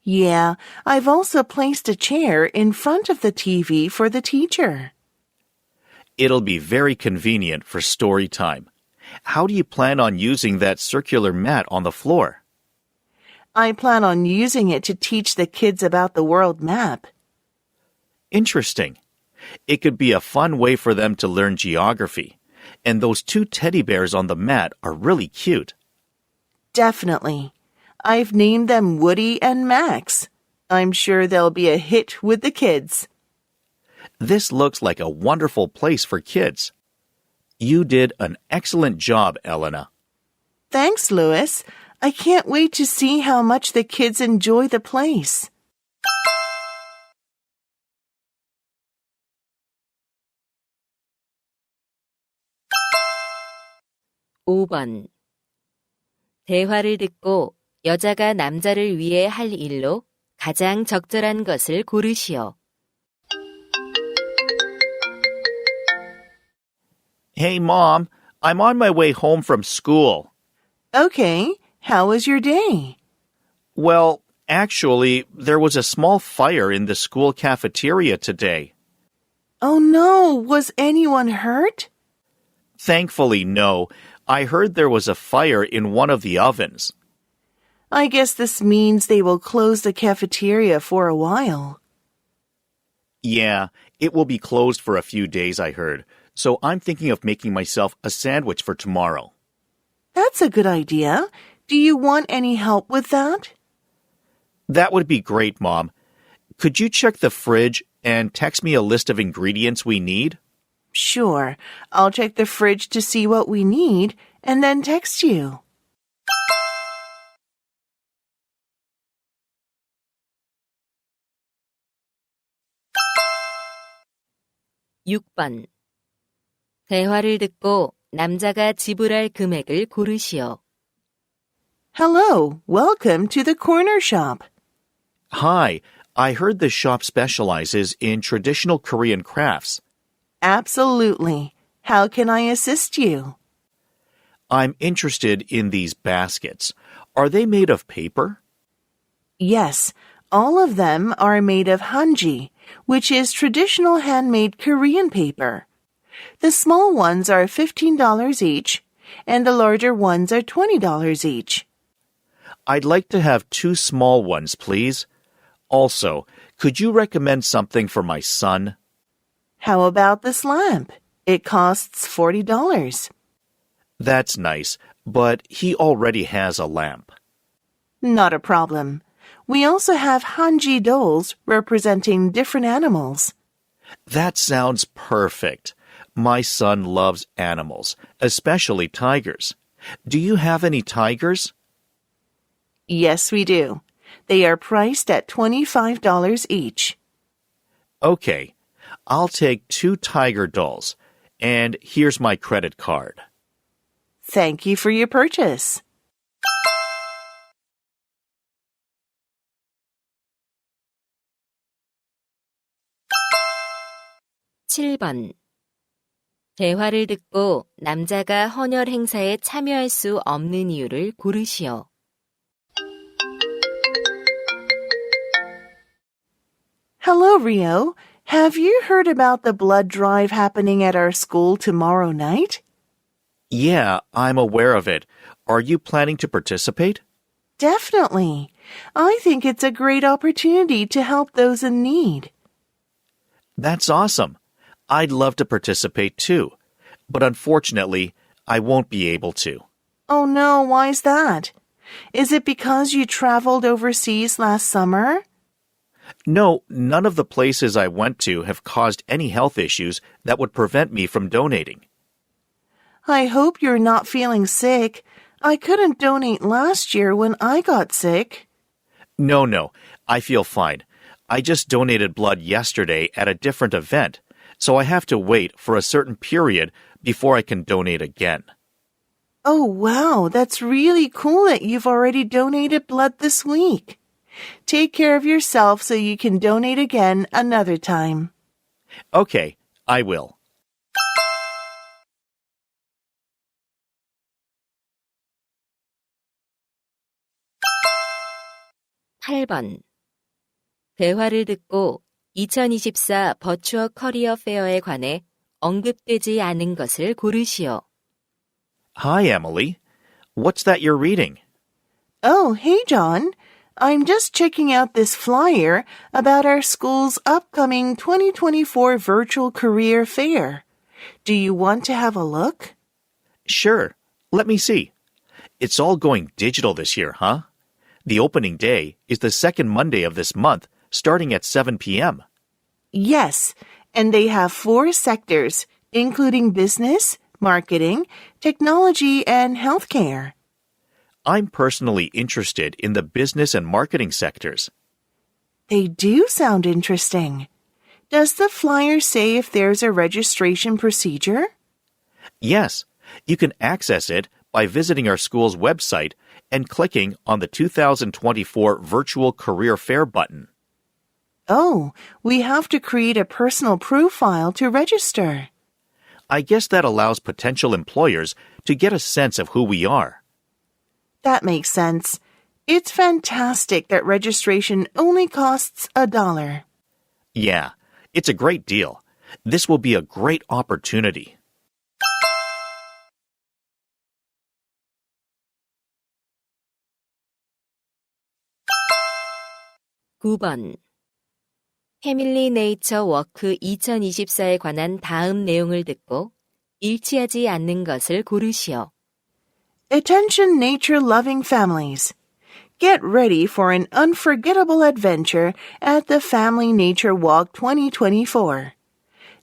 Yeah, I've also placed a chair in front of the TV for the teacher. It'll be very convenient for story time. How do you plan on using that circular mat on the floor? I plan on using it to teach the kids about the world map. Interesting. It could be a fun way for them to learn geography. And those two teddy bears on the mat are really cute. Definitely. I've named them Woody and Max. I'm sure they'll be a hit with the kids. This looks like a wonderful place for kids. You did an excellent job, Elena. Thanks, Louis. I can't wait to see how much the kids enjoy the place. (5번) 대화를 듣고 여자가 남자를 위해 할 일로 가장 적절한 것을 고르시오. Hey, Mom, I'm on my way home from school. Okay, how was your day? Well, actually, there was a small fire in the school cafeteria today. Oh no, was anyone hurt? Thankfully, no. I heard there was a fire in one of the ovens. I guess this means they will close the cafeteria for a while. Yeah, it will be closed for a few days, I heard. So I'm thinking of making myself a sandwich for tomorrow. That's a good idea. Do you want any help with that? That would be great, Mom. Could you check the fridge and text me a list of ingredients we need? Sure. I'll check the fridge to see what we need and then text you. (6번) 대화를 듣고 남자가 지불할 금액을 고르시오. Hello, welcome to the corner shop. Hi, I heard the shop specializes in traditional Korean crafts. Absolutely. How can I assist you? I'm interested in these baskets. Are they made of paper? Yes, all of them are made of hanji, which is traditional handmade Korean paper. The small ones are $15 each, and the larger ones are $20 each. I'd like to have 2 small ones, please. Also, could you recommend something for my son? How about this lamp? It costs $40. That's nice, but he already has a lamp. Not a problem. We also have hanji dolls representing different animals. That sounds perfect. My son loves animals, especially tigers. Do you have any tigers? Yes, we do. They are priced at $25 each. Okay, I'll take 2 tiger dolls, and here's my credit card. Thank you for your purchase. (7번) 대화를 듣고 남자가 헌혈 행사에 참여할 수 없는 이유를 고르시오. Hello, Rio. Have you heard about the blood drive happening at our school tomorrow night? Yeah, I'm aware of it. Are you planning to participate? Definitely. I think it's a great opportunity to help those in need. That's awesome. I'd love to participate too, but unfortunately, I won't be able to. Oh no, why's that? Is it because you traveled overseas last summer? No, none of the places I went to have caused any health issues that would prevent me from donating. I hope you're not feeling sick. I couldn't donate last year when I got sick. No, I feel fine. I just donated blood yesterday at a different event, so I have to wait for a certain period before I can donate again. Oh wow, that's really cool that you've already donated blood this week. Take care of yourself so you can donate again another time. Okay, I will. (8번) 대화를 듣고 2024 버추어 커리어 페어에 관해 언급되지 않은 것을 고르시오. Hi, Emily. What's that you're reading? Oh, hey, John. I'm just checking out this flyer about our school's upcoming 2024 virtual career fair. Do you want to have a look? Sure. Let me see. It's all going digital this year, huh? The opening day is the second Monday of this month, starting at 7 p.m. Yes, and they have 4 sectors, including business, marketing, technology, and healthcare. I'm personally interested in the business and marketing sectors. They do sound interesting. Does the flyer say if there's a registration procedure? Yes, you can access it by visiting our school's website and clicking on the 2024 Virtual Career Fair button. Oh, we have to create a personal profile to register. I guess that allows potential employers to get a sense of who we are. That makes sense. It's fantastic that registration only costs $1. Yeah, it's a great deal. This will be a great opportunity. (9번) 패밀리 네이처 워크 2024에 관한 다음 내용을 듣고 일치하지 않는 것을 고르시오. Attention nature-loving families. Get ready for an unforgettable adventure at the Family Nature Walk 2024.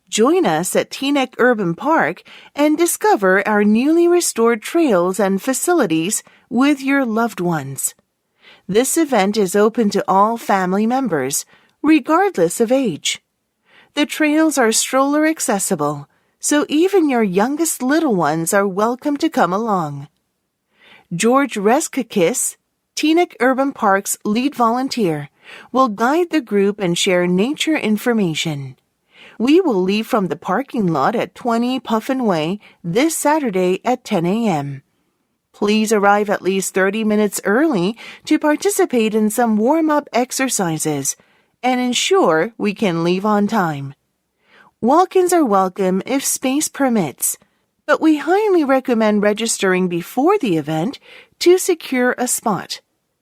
Join us at Teaneck Urban Park and discover our newly restored trails and facilities with your loved ones. This event is open to all family members, regardless of age. The trails are stroller accessible, so even your youngest little ones are welcome to come along. George Reskakis, Teaneck Urban Park's lead volunteer, will guide the group and share nature information. We will leave from the parking lot at 20 Puffin Way this Saturday at 10 a.m. Please arrive at least 30 minutes early to participate in some warm-up exercises and ensure we can leave on time. Walk-ins are welcome if space permits, but we highly recommend registering before the event to secure a spot.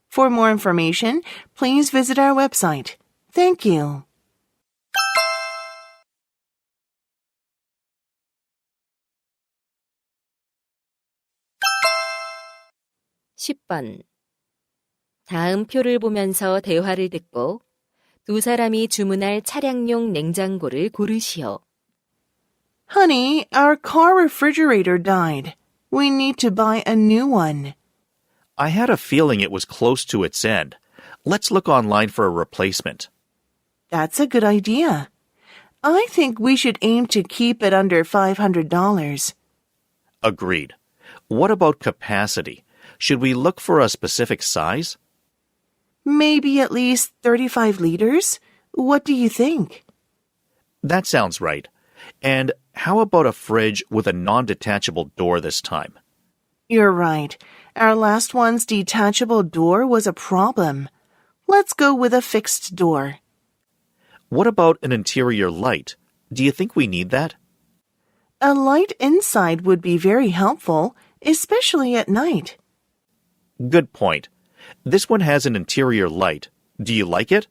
For more information, please visit our website. Thank you. (10번) 다음 표를 보면서 대화를 듣고 두 사람이 주문할 차량용 냉장고를 고르시오. Honey, our car refrigerator died. We need to buy a new one. I had a feeling it was close to its end. Let's look online for a replacement. That's a good idea. I think we should aim to keep it under $500. Agreed. What about capacity? Should we look for a specific size? Maybe at least 35 liters? What do you think? That sounds right. And how about a fridge with a non-detachable door this time? You're right. Our last one's detachable door was a problem. Let's go with a fixed door. What about an interior light? Do you think we need that? A light inside would be very helpful, especially at night. Good point. This one has an interior light. Do you like it?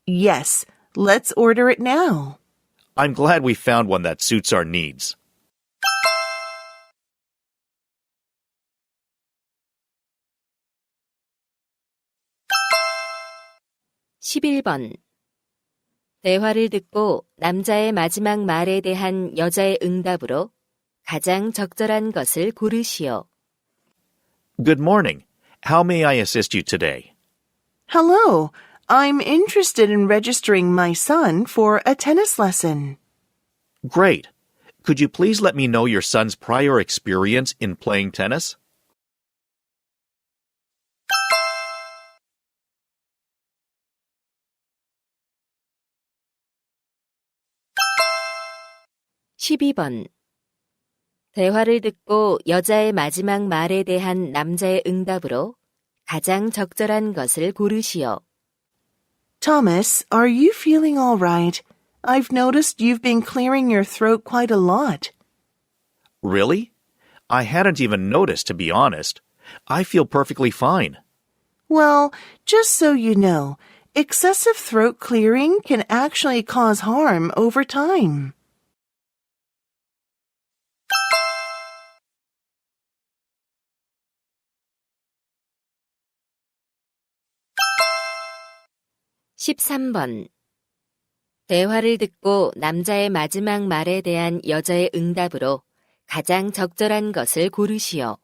Yes, let's order it now. I'm glad we found one that suits our needs. (11번) 대화를 듣고 남자의 마지막 말에 대한 여자의 응답으로 가장 적절한 것을 고르시오. Good morning. How may I assist you today? Hello, I'm interested in registering my son for a tennis lesson. Great. Could you please let me know your son's prior experience in playing tennis? (12번) 대화를 듣고 여자의 마지막 말에 대한 남자의 응답으로 가장 적절한 것을 고르시오. Thomas, are you feeling all right? I've noticed you've been clearing your throat quite a lot. Really? I hadn't even noticed, to be honest. I feel perfectly fine. Well, just so you know, excessive throat clearing can actually cause harm over time. (13번) 대화를 듣고 남자의 마지막 말에 대한 여자의 응답으로 가장 적절한 것을 고르시오.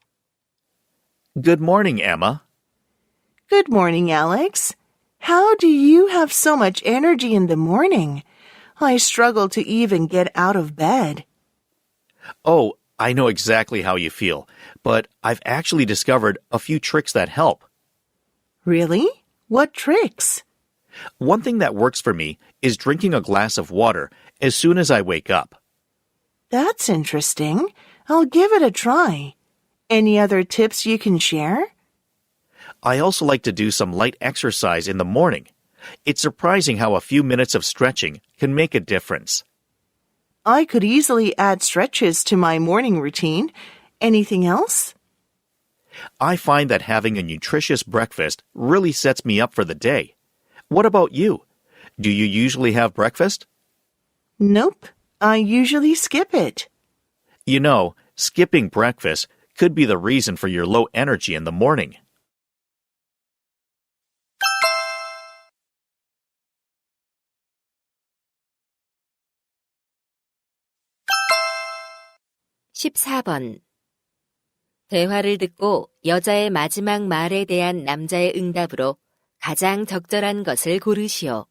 Good morning, Emma. Good morning, Alex. How do you have so much energy in the morning? I struggle to even get out of bed. Oh, I know exactly how you feel, but I've actually discovered a few tricks that help. Really? What tricks? One thing that works for me is drinking a glass of water as soon as I wake up. That's interesting. I'll give it a try. Any other tips you can share? I also like to do some light exercise in the morning. It's surprising how a few minutes of stretching can make a difference. I could easily add stretches to my morning routine. Anything else? I find that having a nutritious breakfast really sets me up for the day. What about you? Do you usually have breakfast? Nope. I usually skip it. You know, skipping breakfast could be the reason for your low energy in the morning. (14번) 대화를 듣고 여자의 마지막 말에 대한 남자의 응답으로 가장 적절한 것을 고르시오.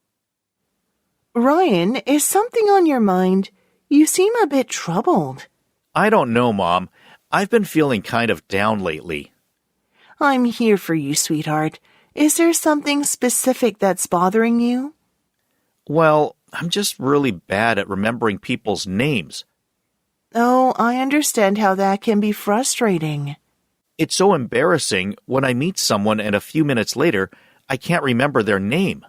Ryan, is something on your mind? You seem a bit troubled. I don't know, Mom. I've been feeling kind of down lately. I'm here for you, sweetheart. Is there something specific that's bothering you? Well, I'm just really bad at remembering people's names. Oh, I understand how that can be frustrating. It's so embarrassing when I meet someone and a few minutes later, I can't remember their name.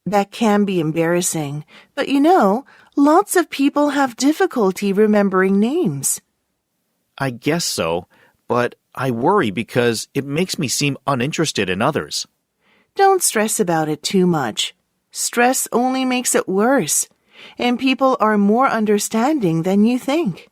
That can be embarrassing, but you know, lots of people have difficulty remembering names. I guess so, but I worry because it makes me seem uninterested in others. Don't stress about it too much. Stress only makes it worse, and people are more understanding than you think.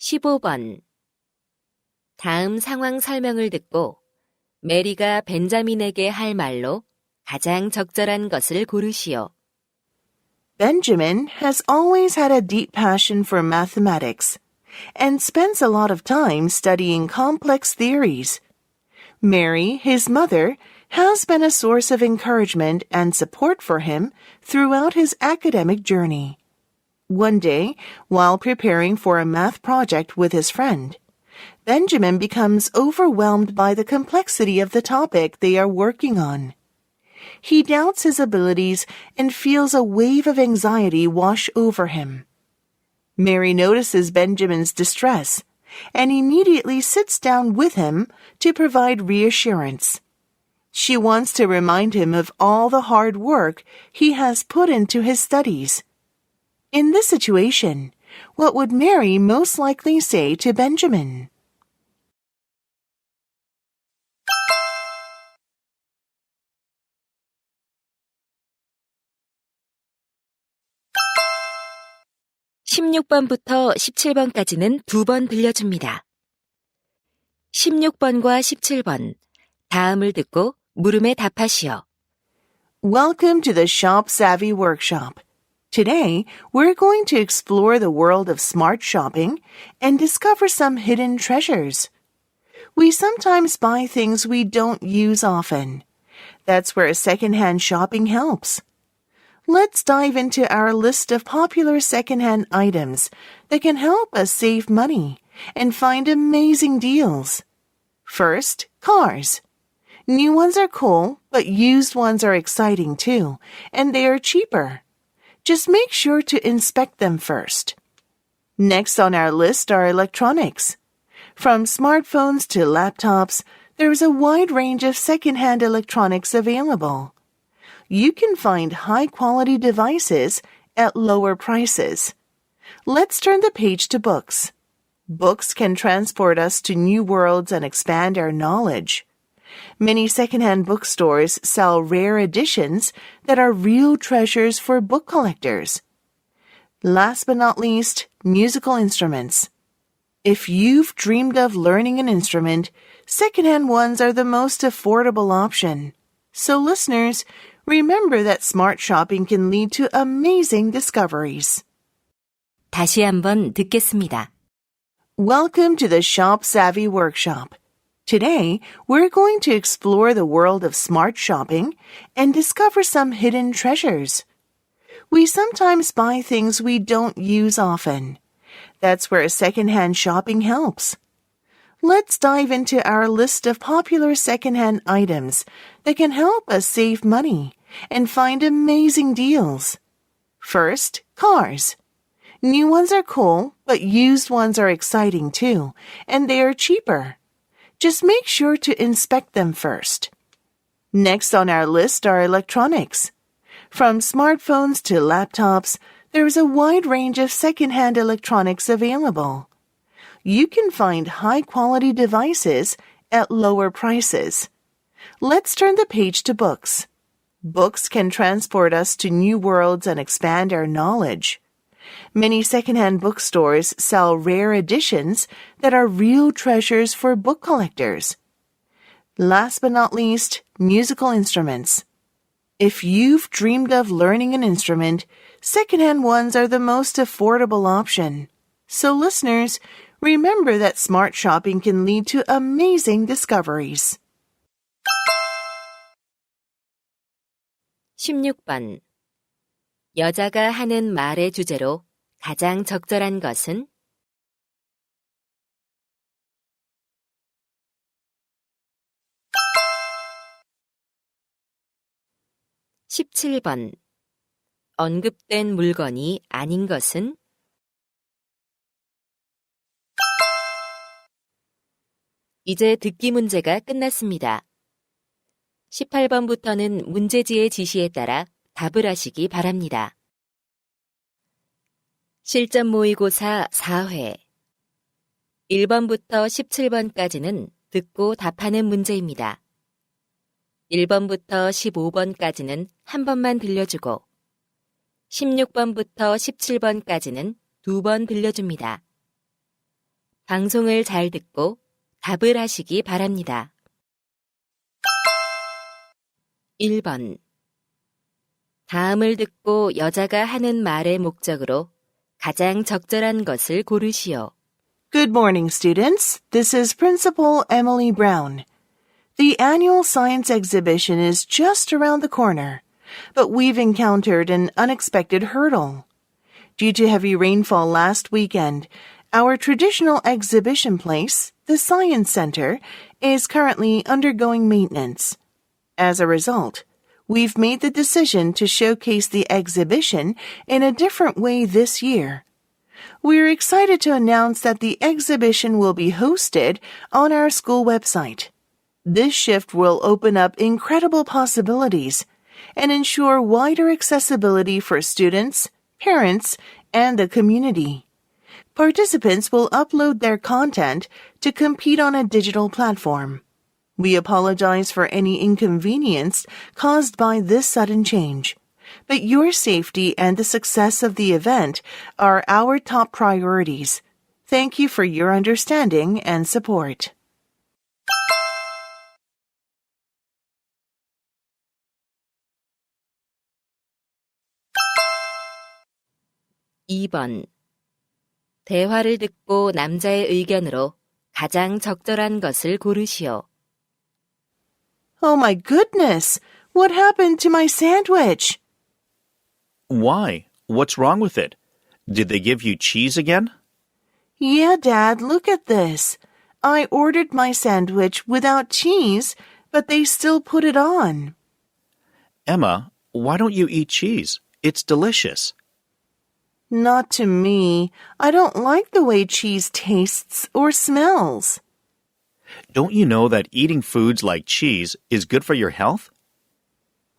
(15번) 다음 상황 설명을 듣고 메리가 벤자민에게 할 말로 가장 적절한 것을 고르시오. Benjamin has always had a deep passion for mathematics and spends a lot of time studying complex theories. Mary, his mother, has been a source of encouragement and support for him throughout his academic journey. One day, while preparing for a math project with his friend, Benjamin becomes overwhelmed by the complexity of the topic they are working on. He doubts his abilities and feels a wave of anxiety wash over him. Mary notices Benjamin's distress and immediately sits down with him to provide reassurance. She wants to remind him of all the hard work he has put into his studies. In this situation, what would Mary most likely say to Benjamin? (16번부터 17번까지는 2번 들려줍니다. 16번과 17번 다음을 듣고 물음에 답하시오. Welcome to the Shop Savvy Workshop. Today, we're going to explore the world of smart shopping and discover some hidden treasures. We sometimes buy things we don't use often. That's where secondhand shopping helps. Let's dive into our list of popular secondhand items that can help us save money and find amazing deals. First, cars. New ones are cool, but used ones are exciting too, and they are cheaper. Just make sure to inspect them first. Next on our list are electronics. From smartphones to laptops, there's a wide range of secondhand electronics available. You can find high-quality devices at lower prices. Let's turn the page to books. Books can transport us to new worlds and expand our knowledge. Many secondhand bookstores sell rare editions that are real treasures for book collectors. Last but not least, musical instruments. If you've dreamed of learning an instrument, secondhand ones are the most affordable option. So listeners, remember that smart shopping can lead to amazing discoveries. 다시 한번 듣겠습니다. Welcome to the Shop Savvy Workshop. Today, we're going to explore the world of smart shopping and discover some hidden treasures. We sometimes buy things we don't use often. That's where secondhand shopping helps. Let's dive into our list of popular secondhand items that can help us save money and find amazing deals. First, cars. New ones are cool, but used ones are exciting too, and they are cheaper. Just make sure to inspect them first. Next on our list are electronics. From smartphones to laptops, there is a wide range of secondhand electronics available. You can find high-quality devices at lower prices. Let's turn the page to books. Books can transport us to new worlds and expand our knowledge. Many secondhand bookstores sell rare editions that are real treasures for book collectors. Last but not least, musical instruments. If you've dreamed of learning an instrument, secondhand ones are the most affordable option. So listeners, remember that smart shopping can lead to amazing discoveries. 16번. 여자가 하는 말의 주제로 가장 적절한 것은? 17번. 언급된 물건이 아닌 것은? 이제 듣기 문제가 끝났습니다. 18번부터는 문제지의 지시에 따라 답을 하시기 바랍니다. 실전 모의고사 4회 1번부터 17번까지는 듣고 답하는 문제입니다. 1번부터 15번까지는 한 번만 들려주고 16번부터 17번까지는 2번 들려줍니다. 방송을 잘 듣고 답을 하시기 바랍니다. 1번. 다음을 듣고 여자가 하는 말의 목적으로 가장 적절한 것을 고르시오. Good morning, students. This is Principal Emily Brown. The annual science exhibition is just around the corner, but we've encountered an unexpected hurdle. Due to heavy rainfall last weekend, our traditional exhibition place, the Science Center, is currently undergoing maintenance. As a result, we've made the decision to showcase the exhibition in a different way this year. We're excited to announce that the exhibition will be hosted on our school website. This shift will open up incredible possibilities and ensure wider accessibility for students, parents, and the community. Participants will upload their content to compete on a digital platform. We apologize for any inconvenience caused by this sudden change, but your safety and the success of the event are our top priorities. Thank you for your understanding and support. (2번) 대화를 듣고 남자의 의견으로 가장 적절한 것을 고르시오. Oh my goodness! What happened to my sandwich? Why? What's wrong with it? Did they give you cheese again? Yeah, Dad, look at this. I ordered my sandwich without cheese, but they still put it on. Emma, why don't you eat cheese? It's delicious. Not to me. I don't like the way cheese tastes or smells. Don't you know that eating foods like cheese is good for your health?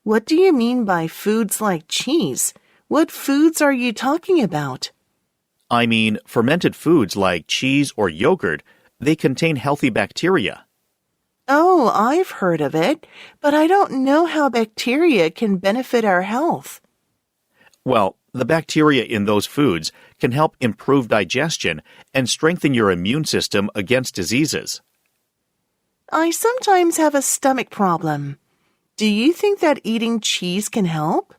What do you mean by foods like cheese? What foods are you talking about? I mean, fermented foods like cheese or yogurt, they contain healthy bacteria. Oh, I've heard of it, but I don't know how bacteria can benefit our health. Well, the bacteria in those foods can help improve digestion and strengthen your immune system against diseases. I sometimes have a stomach problem. Do you think that eating cheese can help?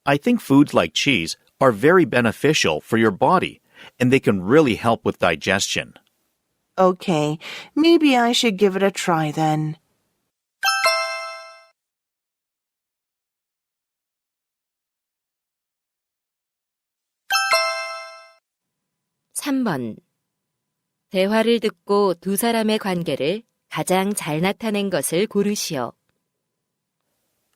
I think foods like cheese are very beneficial for your body, and they can really help with digestion. Okay, maybe I should give it a try then. (3번) 대화를 듣고 두 사람의 관계를 가장 잘 나타낸 것을 고르시오.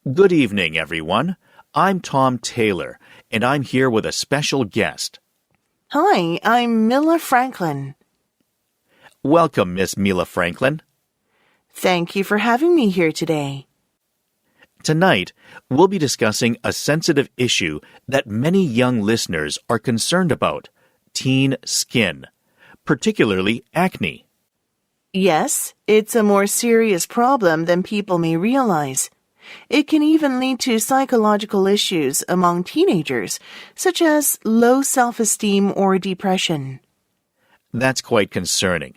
Good evening, everyone. I'm Tom Taylor, and I'm here with a special guest. Hi, I'm Mila Franklin. Welcome, Miss Mila Franklin. Thank you for having me here today. Tonight, we'll be discussing a sensitive issue that many young listeners are concerned about, teen skin, particularly acne. Yes, it's a more serious problem than people may realize. It can even lead to psychological issues among teenagers, such as low self-esteem or depression. That's quite concerning.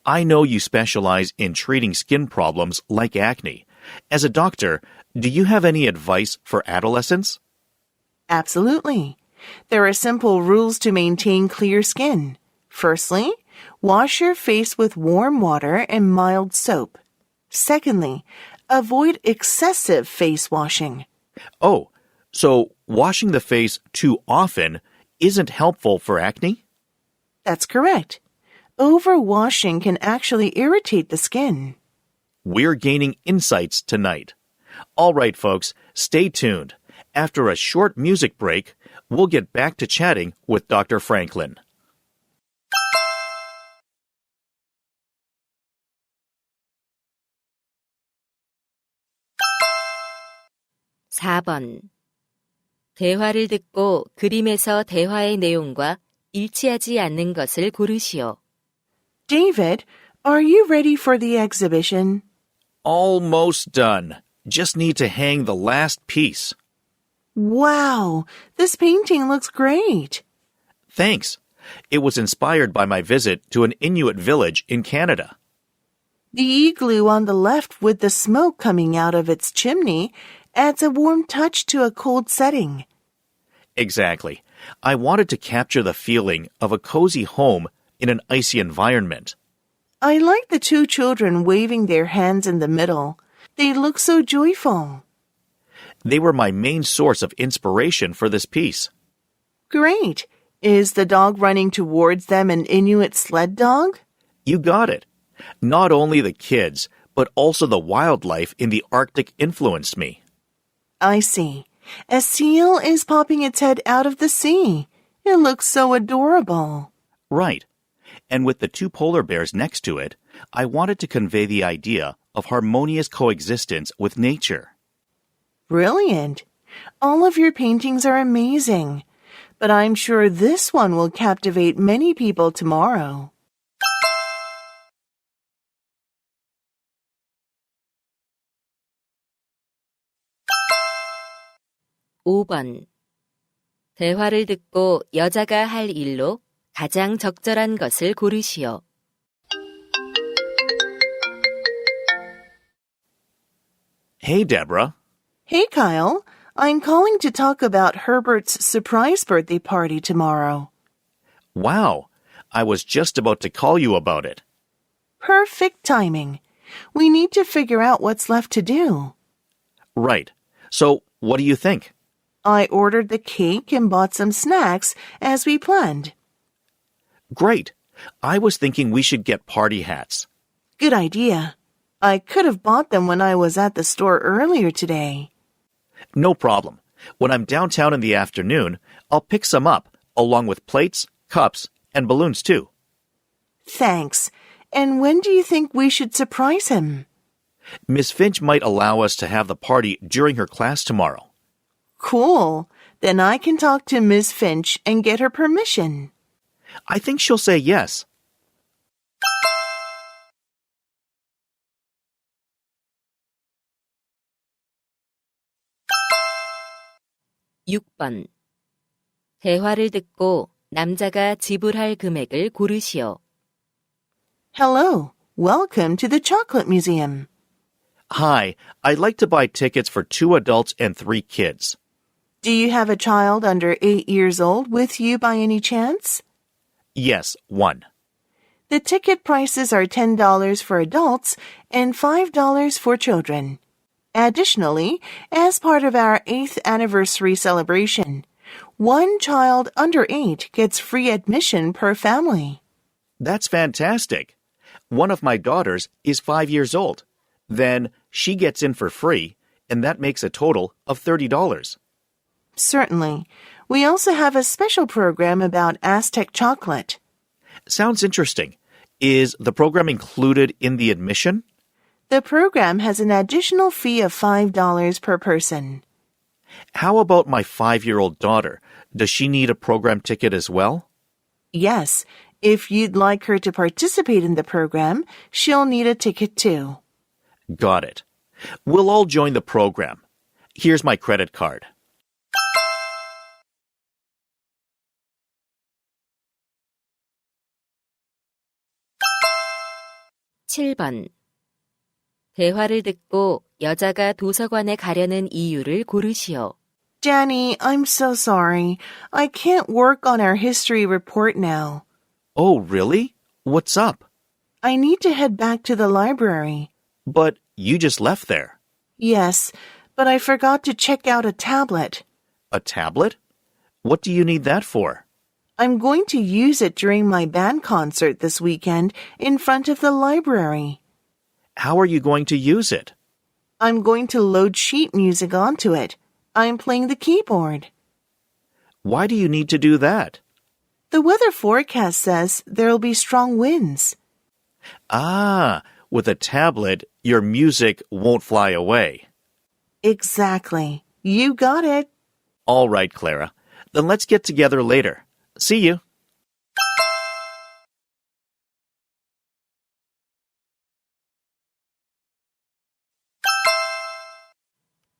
I know you specialize in treating skin problems like acne. As a doctor, do you have any advice for adolescents? Absolutely. There are simple rules to maintain clear skin. Firstly, wash your face with warm water and mild soap. Secondly, avoid excessive face washing. Oh, so washing the face too often isn't helpful for acne? That's correct. Overwashing can actually irritate the skin. We're gaining insights tonight. All right, folks, stay tuned. After a short music break, we'll get back to chatting with Dr. Franklin. (4번) 대화를 듣고 그림에서 대화의 내용과 일치하지 않는 것을 고르시오. David, are you ready for the exhibition? Almost done. Just need to hang the last piece. Wow, this painting looks great. Thanks. It was inspired by my visit to an Inuit village in Canada. The igloo on the left with the smoke coming out of its chimney adds a warm touch to a cold setting. Exactly. I wanted to capture the feeling of a cozy home in an icy environment. I like the two children waving their hands in the middle. They look so joyful. They were my main source of inspiration for this piece. Great. Is the dog running towards them an Inuit sled dog? You got it. Not only the kids, but also the wildlife in the Arctic influenced me. I see. A seal is popping its head out of the sea. It looks so adorable. Right. And with the two polar bears next to it, I wanted to convey the idea of harmonious coexistence with nature. Brilliant. All of your paintings are amazing. But I'm sure this one will captivate many people tomorrow. (5번) 대화를 듣고 여자가 할 일로 가장 적절한 것을 고르시오. Hey, Deborah. Hey, Kyle. I'm calling to talk about Herbert's surprise birthday party tomorrow. Wow. I was just about to call you about it. Perfect timing. We need to figure out what's left to do. Right. So, what do you think? I ordered the cake and bought some snacks as we planned. Great. I was thinking we should get party hats. Good idea. I could have bought them when I was at the store earlier today. No problem. When I'm downtown in the afternoon, I'll pick some up, along with plates, cups, and balloons too. Thanks. And when do you think we should surprise him? Miss Finch might allow us to have the party during her class tomorrow. Cool. Then I can talk to Miss Finch and get her permission. I think she'll say yes. (6번) 대화를 듣고 남자가 지불할 금액을 고르시오. Hello. Welcome to the Chocolate Museum. Hi, I'd like to buy tickets for 2 adults and 3 kids. Do you have a child under 8 years old with you by any chance? Yes, 1. The ticket prices are $10 for adults and $5 for children. Additionally, as part of our 8th anniversary celebration, one child under 8 gets free admission per family. That's fantastic. One of my daughters is 5 years old. Then she gets in for free, and that makes a total of $30. Certainly. We also have a special program about Aztec chocolate. Sounds interesting. Is the program included in the admission? The program has an additional fee of $5 per person. How about my 5-year-old daughter? Does she need a program ticket as well? Yes, if you'd like her to participate in the program, she'll need a ticket too. Got it. We'll all join the program. Here's my credit card. (7번) 대화를 듣고 여자가 도서관에 가려는 이유를 고르시오. Danny, I'm so sorry. I can't work on our history report now. Oh, really? What's up? I need to head back to the library. But you just left there. Yes, but I forgot to check out a tablet. A tablet? What do you need that for? I'm going to use it during my band concert this weekend in front of the library. How are you going to use it? I'm going to load sheet music onto it. I'm playing the keyboard. Why do you need to do that? The weather forecast says there'll be strong winds. Ah, with a tablet, your music won't fly away. Exactly. You got it. All right, Clara. Then let's get together later. See you.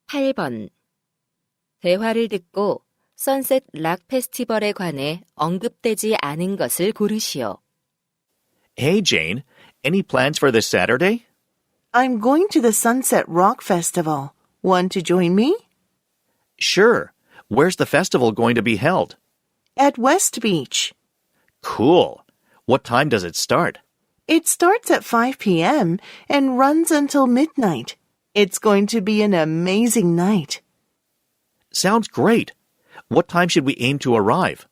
(8번) 대화를 듣고 선셋 락 페스티벌에 관해 언급되지 않은 것을 고르시오. Hey, Jane. Any plans for this Saturday? I'm going to the Sunset Rock Festival. Want to join me? Sure. Where's the festival going to be held? At West Beach. Cool. What time does it start? It starts at 5 p.m. and runs until midnight. It's going to be an amazing night. Sounds great. What time should we aim to arrive?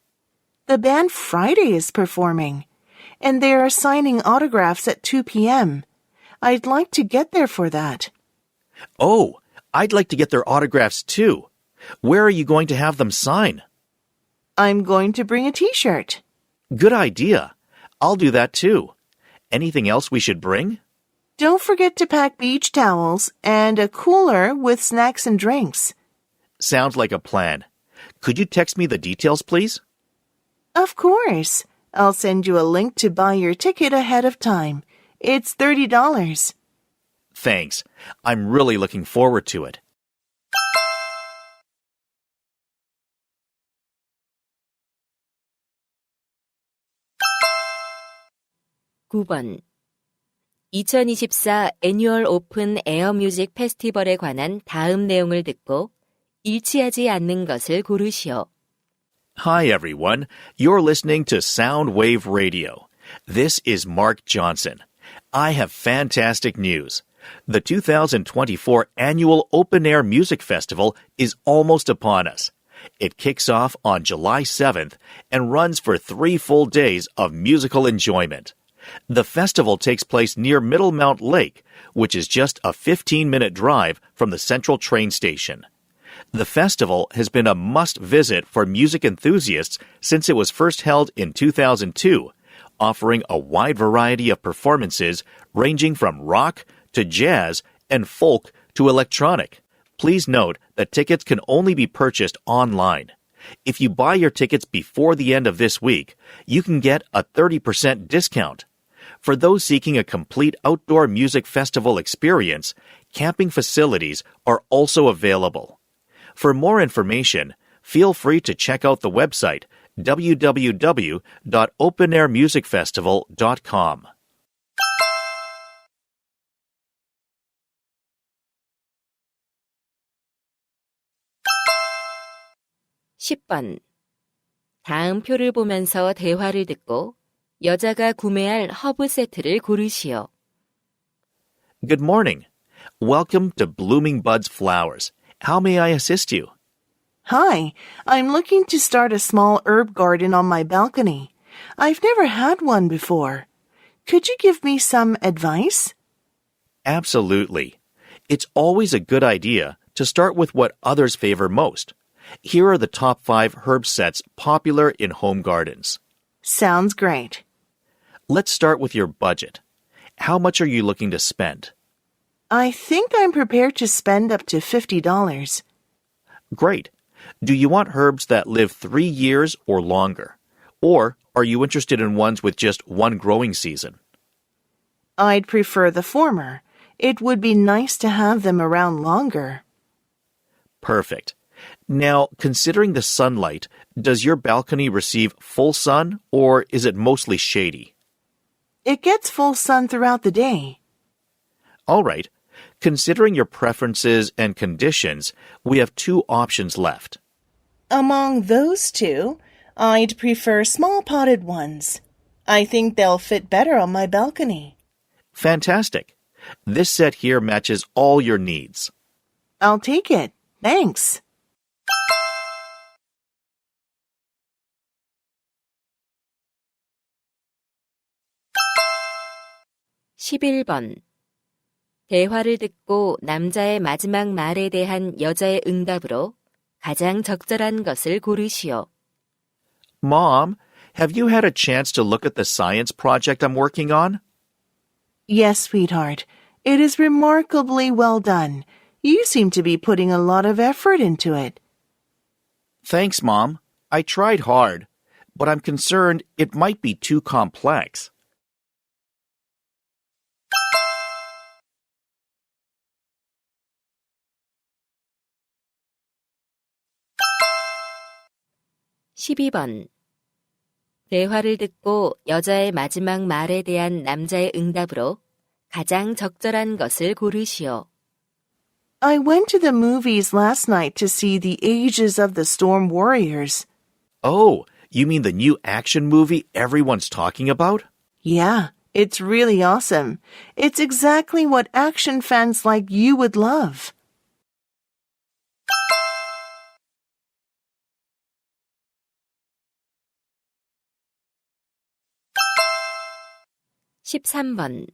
The band Friday is performing, and they are signing autographs at 2 p.m. I'd like to get there for that. Oh, I'd like to get their autographs too. Where are you going to have them sign? I'm going to bring a t-shirt. Good idea. I'll do that too. Anything else we should bring? Don't forget to pack beach towels and a cooler with snacks and drinks. Sounds like a plan. Could you text me the details, please? Of course. I'll send you a link to buy your ticket ahead of time. It's $30. Thanks. I'm really looking forward to it. (9번) 2024 애뉴얼 오픈 에어 뮤직 페스티벌에 관한 다음 내용을 듣고 일치하지 않는 것을 고르시오. Hi, everyone. You're listening to Soundwave Radio. This is Mark Johnson. I have fantastic news. The 2024 annual Open Air Music Festival is almost upon us. It kicks off on July 7th and runs for 3 full days of musical enjoyment. The festival takes place near Middlemount Lake, which is just a 15-minute drive from the central train station. The festival has been a must-visit for music enthusiasts since it was first held in 2002, offering a wide variety of performances ranging from rock to jazz and folk to electronic. Please note that tickets can only be purchased online. If you buy your tickets before the end of this week, you can get a 30% discount. For those seeking a complete outdoor music festival experience, camping facilities are also available. For more information, feel free to check out the website www.openairmusicfestival.com. (10번) 다음 표를 보면서 대화를 듣고 여자가 구매할 허브 세트를 고르시오. Good morning. Welcome to Blooming Buds Flowers. How may I assist you? Hi, I'm looking to start a small herb garden on my balcony. I've never had one before. Could you give me some advice? Absolutely. It's always a good idea to start with what others favor most. Here are the top 5 herb sets popular in home gardens. Sounds great. Let's start with your budget. How much are you looking to spend? I think I'm prepared to spend up to $50. Great. Do you want herbs that live 3 years or longer? Or are you interested in ones with just one growing season? I'd prefer the former. It would be nice to have them around longer. Perfect. Now, considering the sunlight, does your balcony receive full sun or is it mostly shady? It gets full sun throughout the day. All right. Considering your preferences and conditions, we have 2 options left. Among those 2, I'd prefer small potted ones. I think they'll fit better on my balcony. Fantastic. This set here matches all your needs. I'll take it. Thanks. (11번) 대화를 듣고 남자의 마지막 말에 대한 여자의 응답으로 가장 적절한 것을 고르시오. Mom, have you had a chance to look at the science project I'm working on? Yes, sweetheart. It is remarkably well done. You seem to be putting a lot of effort into it. Thanks, Mom. I tried hard, but I'm concerned it might be too complex. (12번) 대화를 듣고 여자의 마지막 말에 대한 남자의 응답으로 가장 적절한 것을 고르시오. I went to the movies last night to see The Ages of the Storm Warriors. Oh, you mean the new action movie everyone's talking about? Yeah, it's really awesome. It's exactly what action fans like you would love. (13번)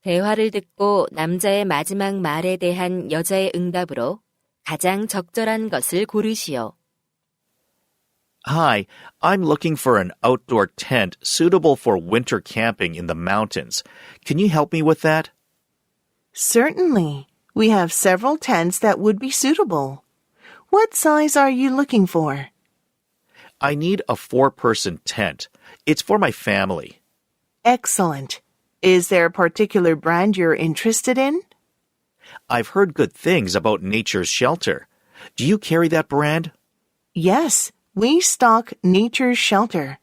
대화를 듣고 남자의 마지막 말에 대한 여자의 응답으로 가장 적절한 것을 고르시오. Hi, I'm looking for an outdoor tent suitable for winter camping in the mountains. Can you help me with that? Certainly. We have several tents that would be suitable. What size are you looking for? I need a 4-person tent. It's for my family. Excellent. Is there a particular brand you're interested in? I've heard good things about Nature's Shelter. Do you carry that brand? Yes, we stock Nature's Shelter.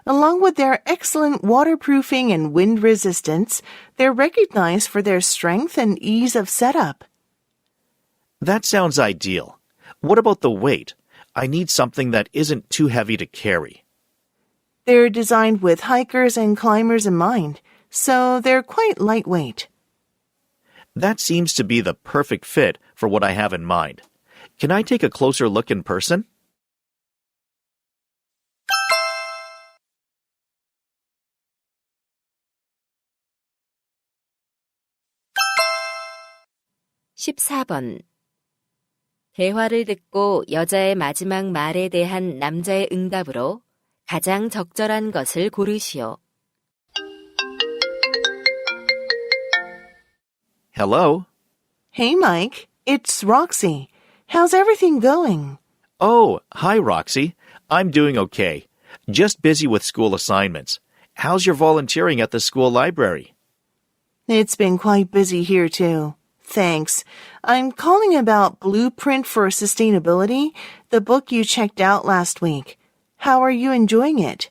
Along with their excellent waterproofing and wind resistance, they're recognized for their strength and ease of setup. That sounds ideal. What about the weight? I need something that isn't too heavy to carry. They're designed with hikers and climbers in mind, so they're quite lightweight. That seems to be the perfect fit for what I have in mind. Can I take a closer look in person? (14번) 대화를 듣고 여자의 마지막 말에 대한 남자의 응답으로 가장 적절한 것을 고르시오. Hello? Hey, Mike. It's Roxy. How's everything going? Oh, hi, Roxy. I'm doing okay. Just busy with school assignments. How's your volunteering at the school library? It's been quite busy here, too. Thanks. I'm calling about Blueprint for Sustainability, the book you checked out last week. How are you enjoying it?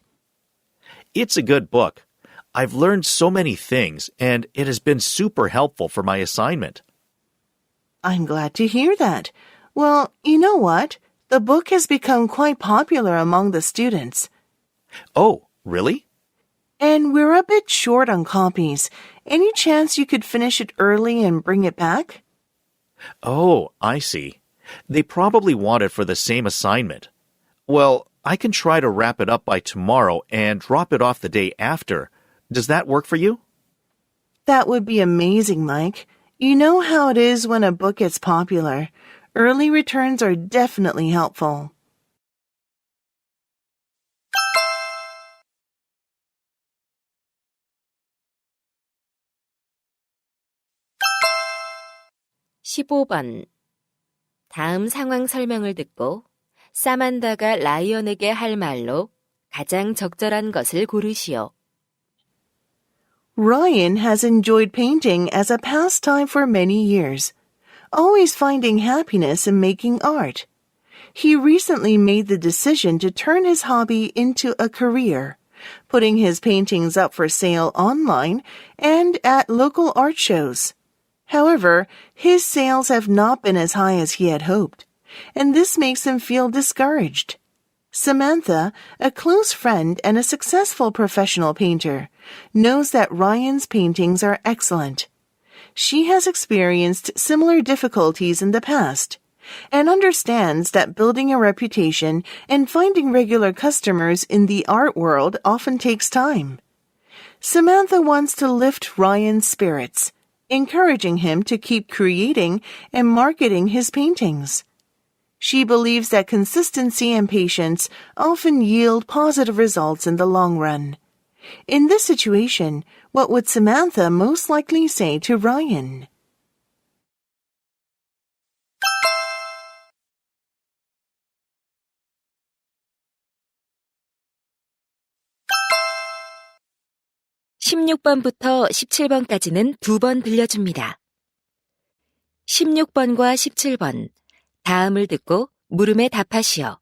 It's a good book. I've learned so many things, and it has been super helpful for my assignment. I'm glad to hear that. Well, you know what? The book has become quite popular among the students. Oh, really? And we're a bit short on copies. Any chance you could finish it early and bring it back? Oh, I see. They probably want it for the same assignment. Well, I can try to wrap it up by tomorrow and drop it off the day after. Does that work for you? That would be amazing, Mike. You know how it is when a book gets popular. Early returns are definitely helpful. (15번) 다음 상황 설명을 듣고 사만다가 라이언에게 할 말로 가장 적절한 것을 고르시오. Ryan has enjoyed painting as a pastime for many years, always finding happiness in making art. He recently made the decision to turn his hobby into a career, putting his paintings up for sale online and at local art shows. However, his sales have not been as high as he had hoped, and this makes him feel discouraged. Samantha, a close friend and a successful professional painter, knows that Ryan's paintings are excellent. She has experienced similar difficulties in the past and understands that building a reputation and finding regular customers in the art world often takes time. Samantha wants to lift Ryan's spirits, encouraging him to keep creating and marketing his paintings. She believes that consistency and patience often yield positive results in the long run. In this situation, what would Samantha most likely say to Ryan? (16번부터 17번까지는 2번 들려줍니다. 16번과 17번 다음을 듣고 물음에 답하시오.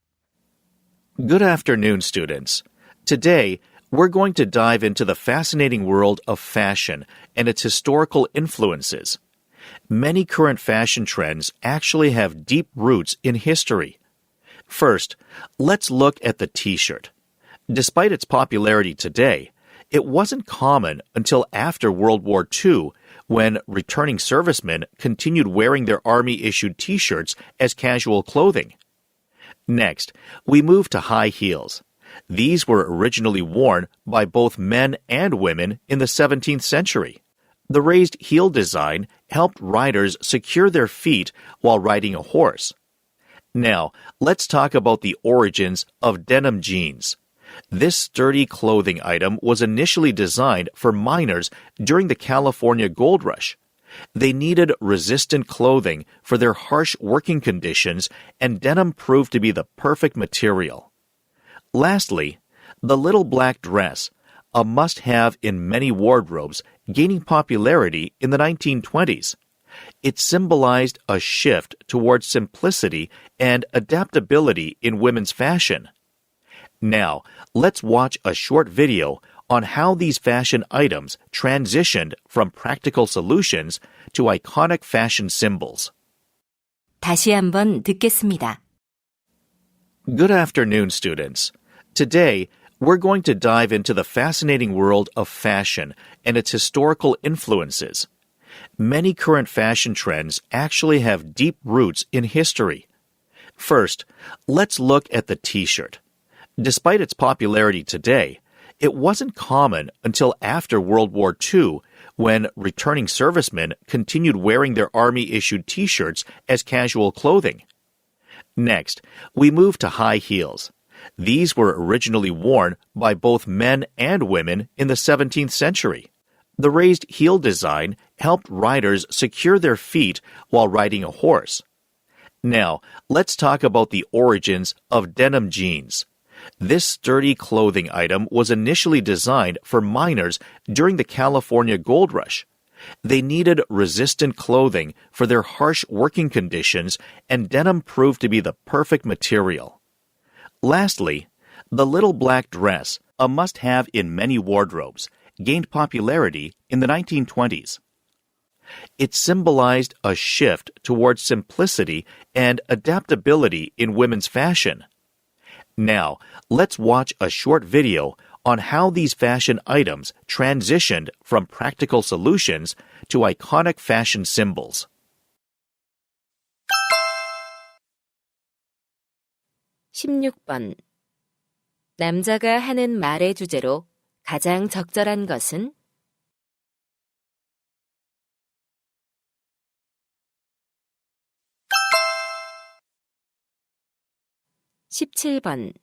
Good afternoon, students. Today, we're going to dive into the fascinating world of fashion and its historical influences. Many current fashion trends actually have deep roots in history. First, let's look at the t-shirt. Despite its popularity today, it wasn't common until after World War II when returning servicemen continued wearing their Army-issued t-shirts as casual clothing. Next, we move to high heels. These were originally worn by both men and women in the 17th century. The raised heel design helped riders secure their feet while riding a horse. Now, let's talk about the origins of denim jeans. This sturdy clothing item was initially designed for miners during the California gold rush. They needed resistant clothing for their harsh working conditions, and denim proved to be the perfect material. Lastly, the little black dress, a must-have in many wardrobes, gaining popularity in the 1920s. It symbolized a shift towards simplicity and adaptability in women's fashion. Now, let's watch a short video on how these fashion items transitioned from practical solutions to iconic fashion symbols. 다시 한번 듣겠습니다. Good afternoon, students. Today, we're going to dive into the fascinating world of fashion and its historical influences. Many current fashion trends actually have deep roots in history. First, let's look at the t-shirt. Despite its popularity today, it wasn't common until after World War II when returning servicemen continued wearing their Army-issued t-shirts as casual clothing. Next, we move to high heels. These were originally worn by both men and women in the 17th century. The raised heel design helped riders secure their feet while riding a horse. Now, let's talk about the origins of denim jeans. This sturdy clothing item was initially designed for miners during the California gold rush. They needed resistant clothing for their harsh working conditions, and denim proved to be the perfect material. Lastly, the little black dress, a must-have in many wardrobes, gained popularity in the 1920s. It symbolized a shift towards simplicity and adaptability in women's fashion. Now, let's watch a short video on how these fashion items transitioned from practical solutions to iconic fashion symbols. 16번. 남자가 하는 말의 주제로 가장 적절한 것은? 17번.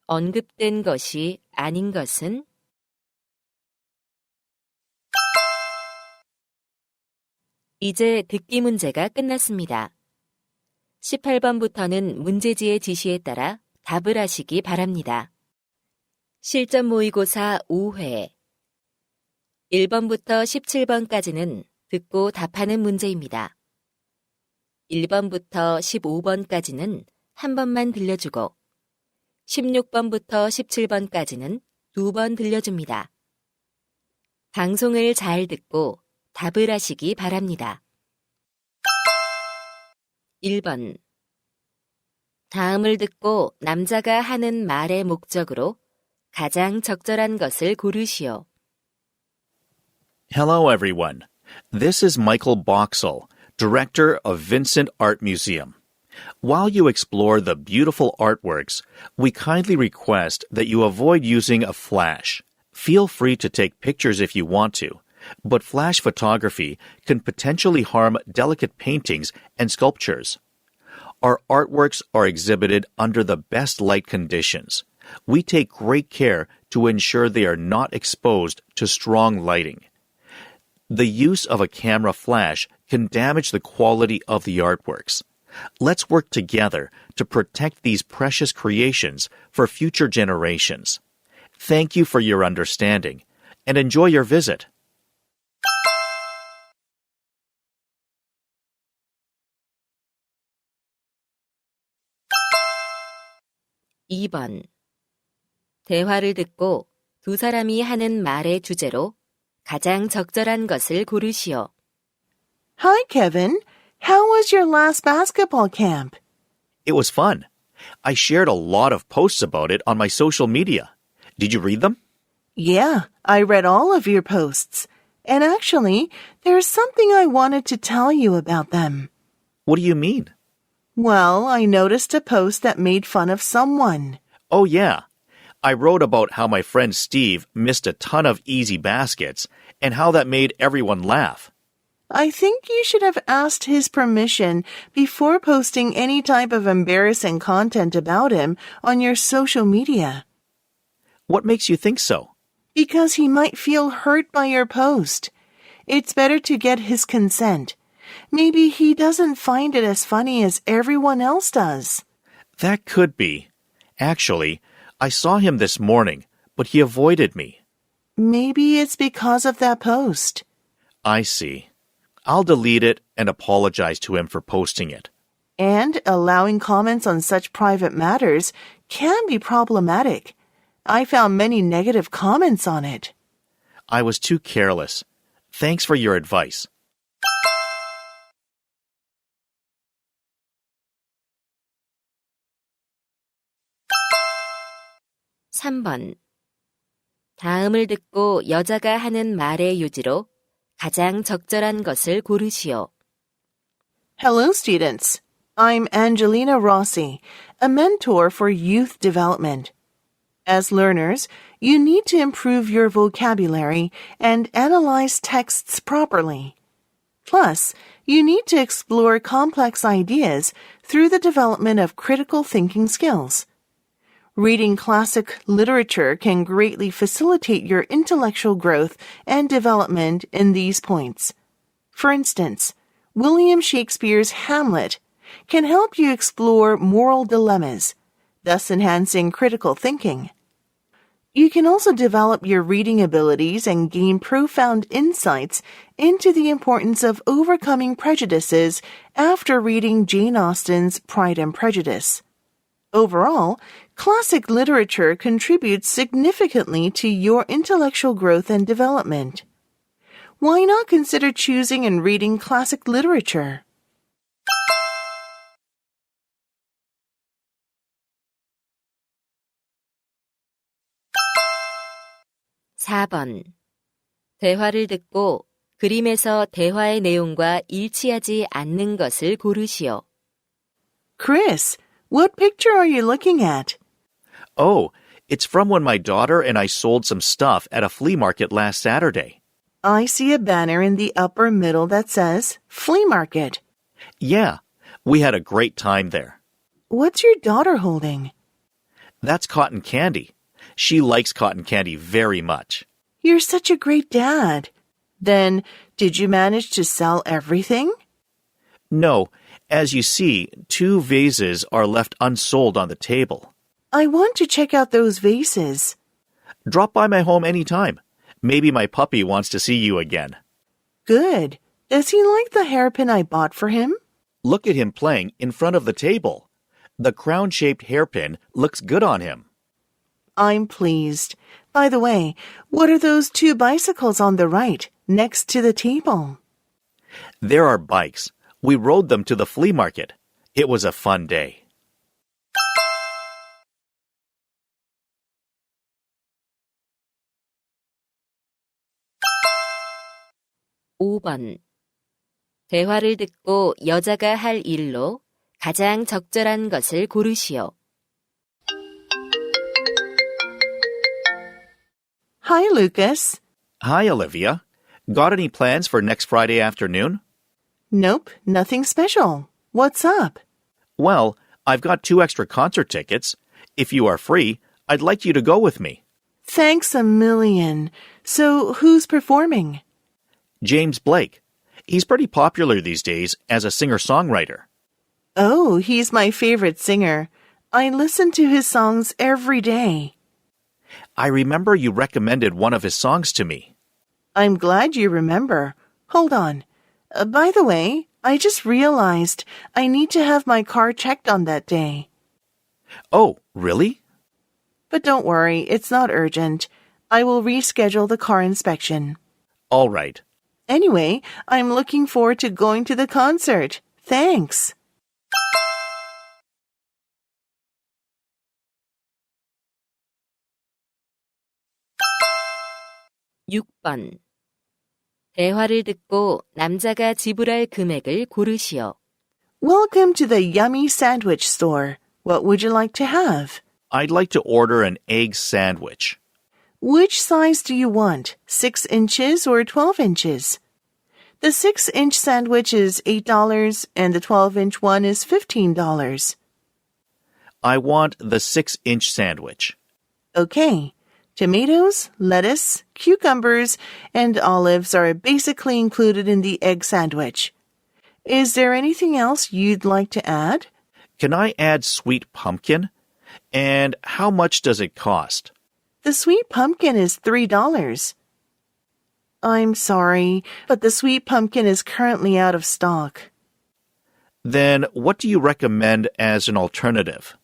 언급된 것이 아닌 것은? 이제 듣기 문제가 끝났습니다. 18번부터는 문제지의 지시에 따라 답을 하시기 바랍니다. 실전 모의고사 5회 1번부터 17번까지는 듣고 답하는 문제입니다. 1번부터 15번까지는 한 번만 들려주고 16번부터 17번까지는 2번 들려줍니다. 방송을 잘 듣고 답을 하시기 바랍니다. 1번. 다음을 듣고 남자가 하는 말의 목적으로 가장 적절한 것을 고르시오. Hello, everyone. This is Michael Boxall, director of Vincent Art Museum. While you explore the beautiful artworks, we kindly request that you avoid using a flash. Feel free to take pictures if you want to, but flash photography can potentially harm delicate paintings and sculptures. Our artworks are exhibited under the best light conditions. We take great care to ensure they are not exposed to strong lighting. The use of a camera flash can damage the quality of the artworks. Let's work together to protect these precious creations for future generations. Thank you for your understanding, and enjoy your visit. (2번) 대화를 듣고 두 사람이 하는 말의 주제로 가장 적절한 것을 고르시오. Hi, Kevin. How was your last basketball camp? It was fun. I shared a lot of posts about it on my social media. Did you read them? Yeah, I read all of your posts. And actually, there's something I wanted to tell you about them. What do you mean? Well, I noticed a post that made fun of someone. Oh, yeah. I wrote about how my friend Steve missed a ton of easy baskets and how that made everyone laugh. I think you should have asked his permission before posting any type of embarrassing content about him on your social media. What makes you think so? Because he might feel hurt by your post. It's better to get his consent. Maybe he doesn't find it as funny as everyone else does. That could be. Actually, I saw him this morning, but he avoided me. Maybe it's because of that post. I see. I'll delete it and apologize to him for posting it. And allowing comments on such private matters can be problematic. I found many negative comments on it. I was too careless. Thanks for your advice. (3번) 다음을 듣고 여자가 하는 말의 요지로 가장 적절한 것을 고르시오. Hello, students. I'm Angelina Rossi, a mentor for youth development. As learners, you need to improve your vocabulary and analyze texts properly. Plus, you need to explore complex ideas through the development of critical thinking skills. Reading classic literature can greatly facilitate your intellectual growth and development in these points. For instance, William Shakespeare's Hamlet can help you explore moral dilemmas, thus enhancing critical thinking. You can also develop your reading abilities and gain profound insights into the importance of overcoming prejudices after reading Jane Austen's Pride and Prejudice. Overall, classic literature contributes significantly to your intellectual growth and development. Why not consider choosing and reading classic literature? 4번. 대화를 듣고 그림에서 대화의 내용과 일치하지 않는 것을 고르시오. Chris, what picture are you looking at? Oh, it's from when my daughter and I sold some stuff at a flea market last Saturday. I see a banner in the upper middle that says Flea Market. Yeah, we had a great time there. What's your daughter holding? That's cotton candy. She likes cotton candy very much. You're such a great dad. Then, did you manage to sell everything? No, as you see, 2 vases are left unsold on the table. I want to check out those vases. Drop by my home anytime. Maybe my puppy wants to see you again. Good. Does he like the hairpin I bought for him? Look at him playing in front of the table. The crown-shaped hairpin looks good on him. I'm pleased. By the way, what are those 2 bicycles on the right, next to the table? There are bikes. We rode them to the flea market. It was a fun day. (5번) 대화를 듣고 여자가 할 일로 가장 적절한 것을 고르시오. Hi, Lucas. Hi, Olivia. Got any plans for next Friday afternoon? Nope, nothing special. What's up? Well, I've got 2 extra concert tickets. If you are free, I'd like you to go with me. Thanks a million. So, who's performing? James Blake. He's pretty popular these days as a singer-songwriter. Oh, he's my favorite singer. I listen to his songs every day. I remember you recommended one of his songs to me. I'm glad you remember. Hold on. By the way, I just realized I need to have my car checked on that day. Oh, really? But don't worry, it's not urgent. I will reschedule the car inspection. All right. Anyway, I'm looking forward to going to the concert. Thanks. (6번) 대화를 듣고 남자가 지불할 금액을 고르시오. Welcome to the Yummy Sandwich Store. What would you like to have? I'd like to order an egg sandwich. Which size do you want? 6 inches or 12 inches? The 6-inch sandwich is $8 and the 12-inch one is $15. I want the 6-inch sandwich. Okay. Tomatoes, lettuce, cucumbers, and olives are basically included in the egg sandwich. Is there anything else you'd like to add? Can I add sweet pumpkin? And how much does it cost? The sweet pumpkin is $3. I'm sorry, but the sweet pumpkin is currently out of stock. Then what do you recommend as an alternative?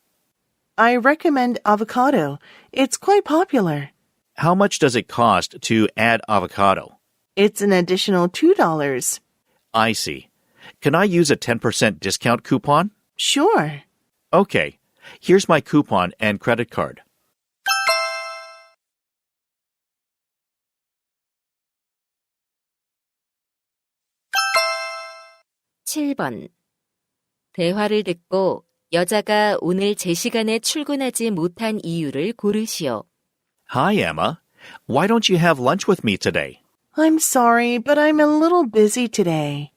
I recommend avocado. It's quite popular. How much does it cost to add avocado? It's an additional $2. I see. Can I use a 10% discount coupon? Sure. Okay. Here's my coupon and credit card. (7번) 대화를 듣고 여자가 오늘 제 시간에 출근하지 못한 이유를 고르시오. Hi, Emma. Why don't you have lunch with me today? I'm sorry, but I'm a little busy today.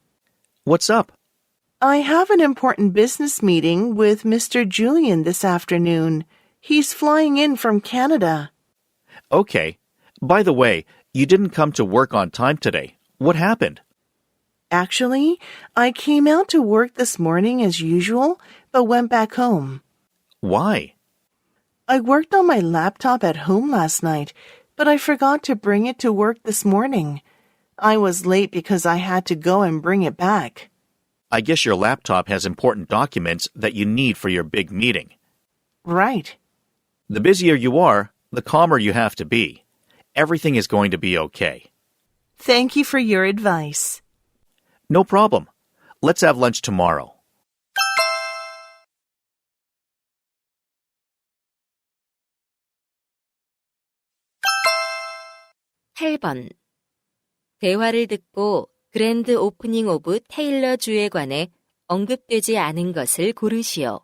What's up? I have an important business meeting with Mr. Julian this afternoon. He's flying in from Canada. Okay. By the way, you didn't come to work on time today. What happened? Actually, I came out to work this morning as usual, but went back home. Why? I worked on my laptop at home last night, but I forgot to bring it to work this morning. I was late because I had to go and bring it back. I guess your laptop has important documents that you need for your big meeting. Right. The busier you are, the calmer you have to be. Everything is going to be okay. Thank you for your advice. No problem. Let's have lunch tomorrow. (8번) 대화를 듣고 그랜드 오프닝 오브 테일러 주에 관해 언급되지 않은 것을 고르시오.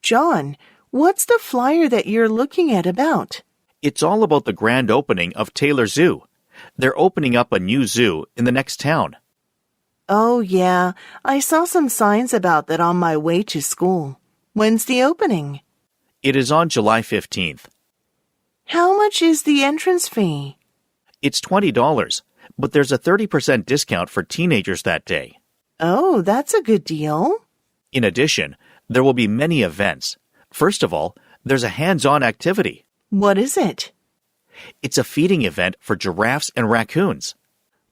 John, what's the flyer that you're looking at about? It's all about the grand opening of Taylor Zoo. They're opening up a new zoo in the next town. Oh, yeah. I saw some signs about that on my way to school. When's the opening? It is on July 15th. How much is the entrance fee? It's $20, but there's a 30% discount for teenagers that day. Oh, that's a good deal. In addition, there will be many events. First of all, there's a hands-on activity. What is it? It's a feeding event for giraffes and raccoons.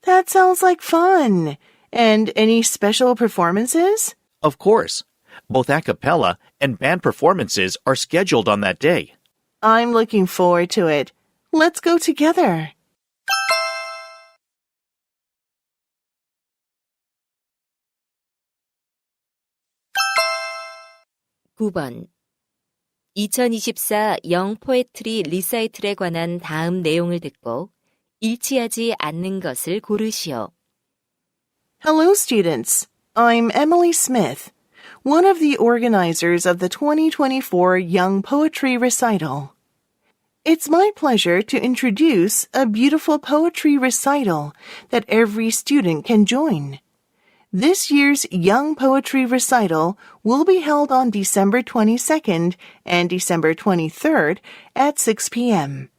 That sounds like fun. And any special performances? Of course. Both a cappella and band performances are scheduled on that day. I'm looking forward to it. Let's go together. (9번) 2024 영 포에트리 리사이틀에 관한 다음 내용을 듣고 일치하지 않는 것을 고르시오. Hello, students. I'm Emily Smith, one of the organizers of the 2024 Young Poetry Recital. It's my pleasure to introduce a beautiful poetry recital that every student can join. This year's Young Poetry Recital will be held on December 22nd and December 23rd at 6 p.m.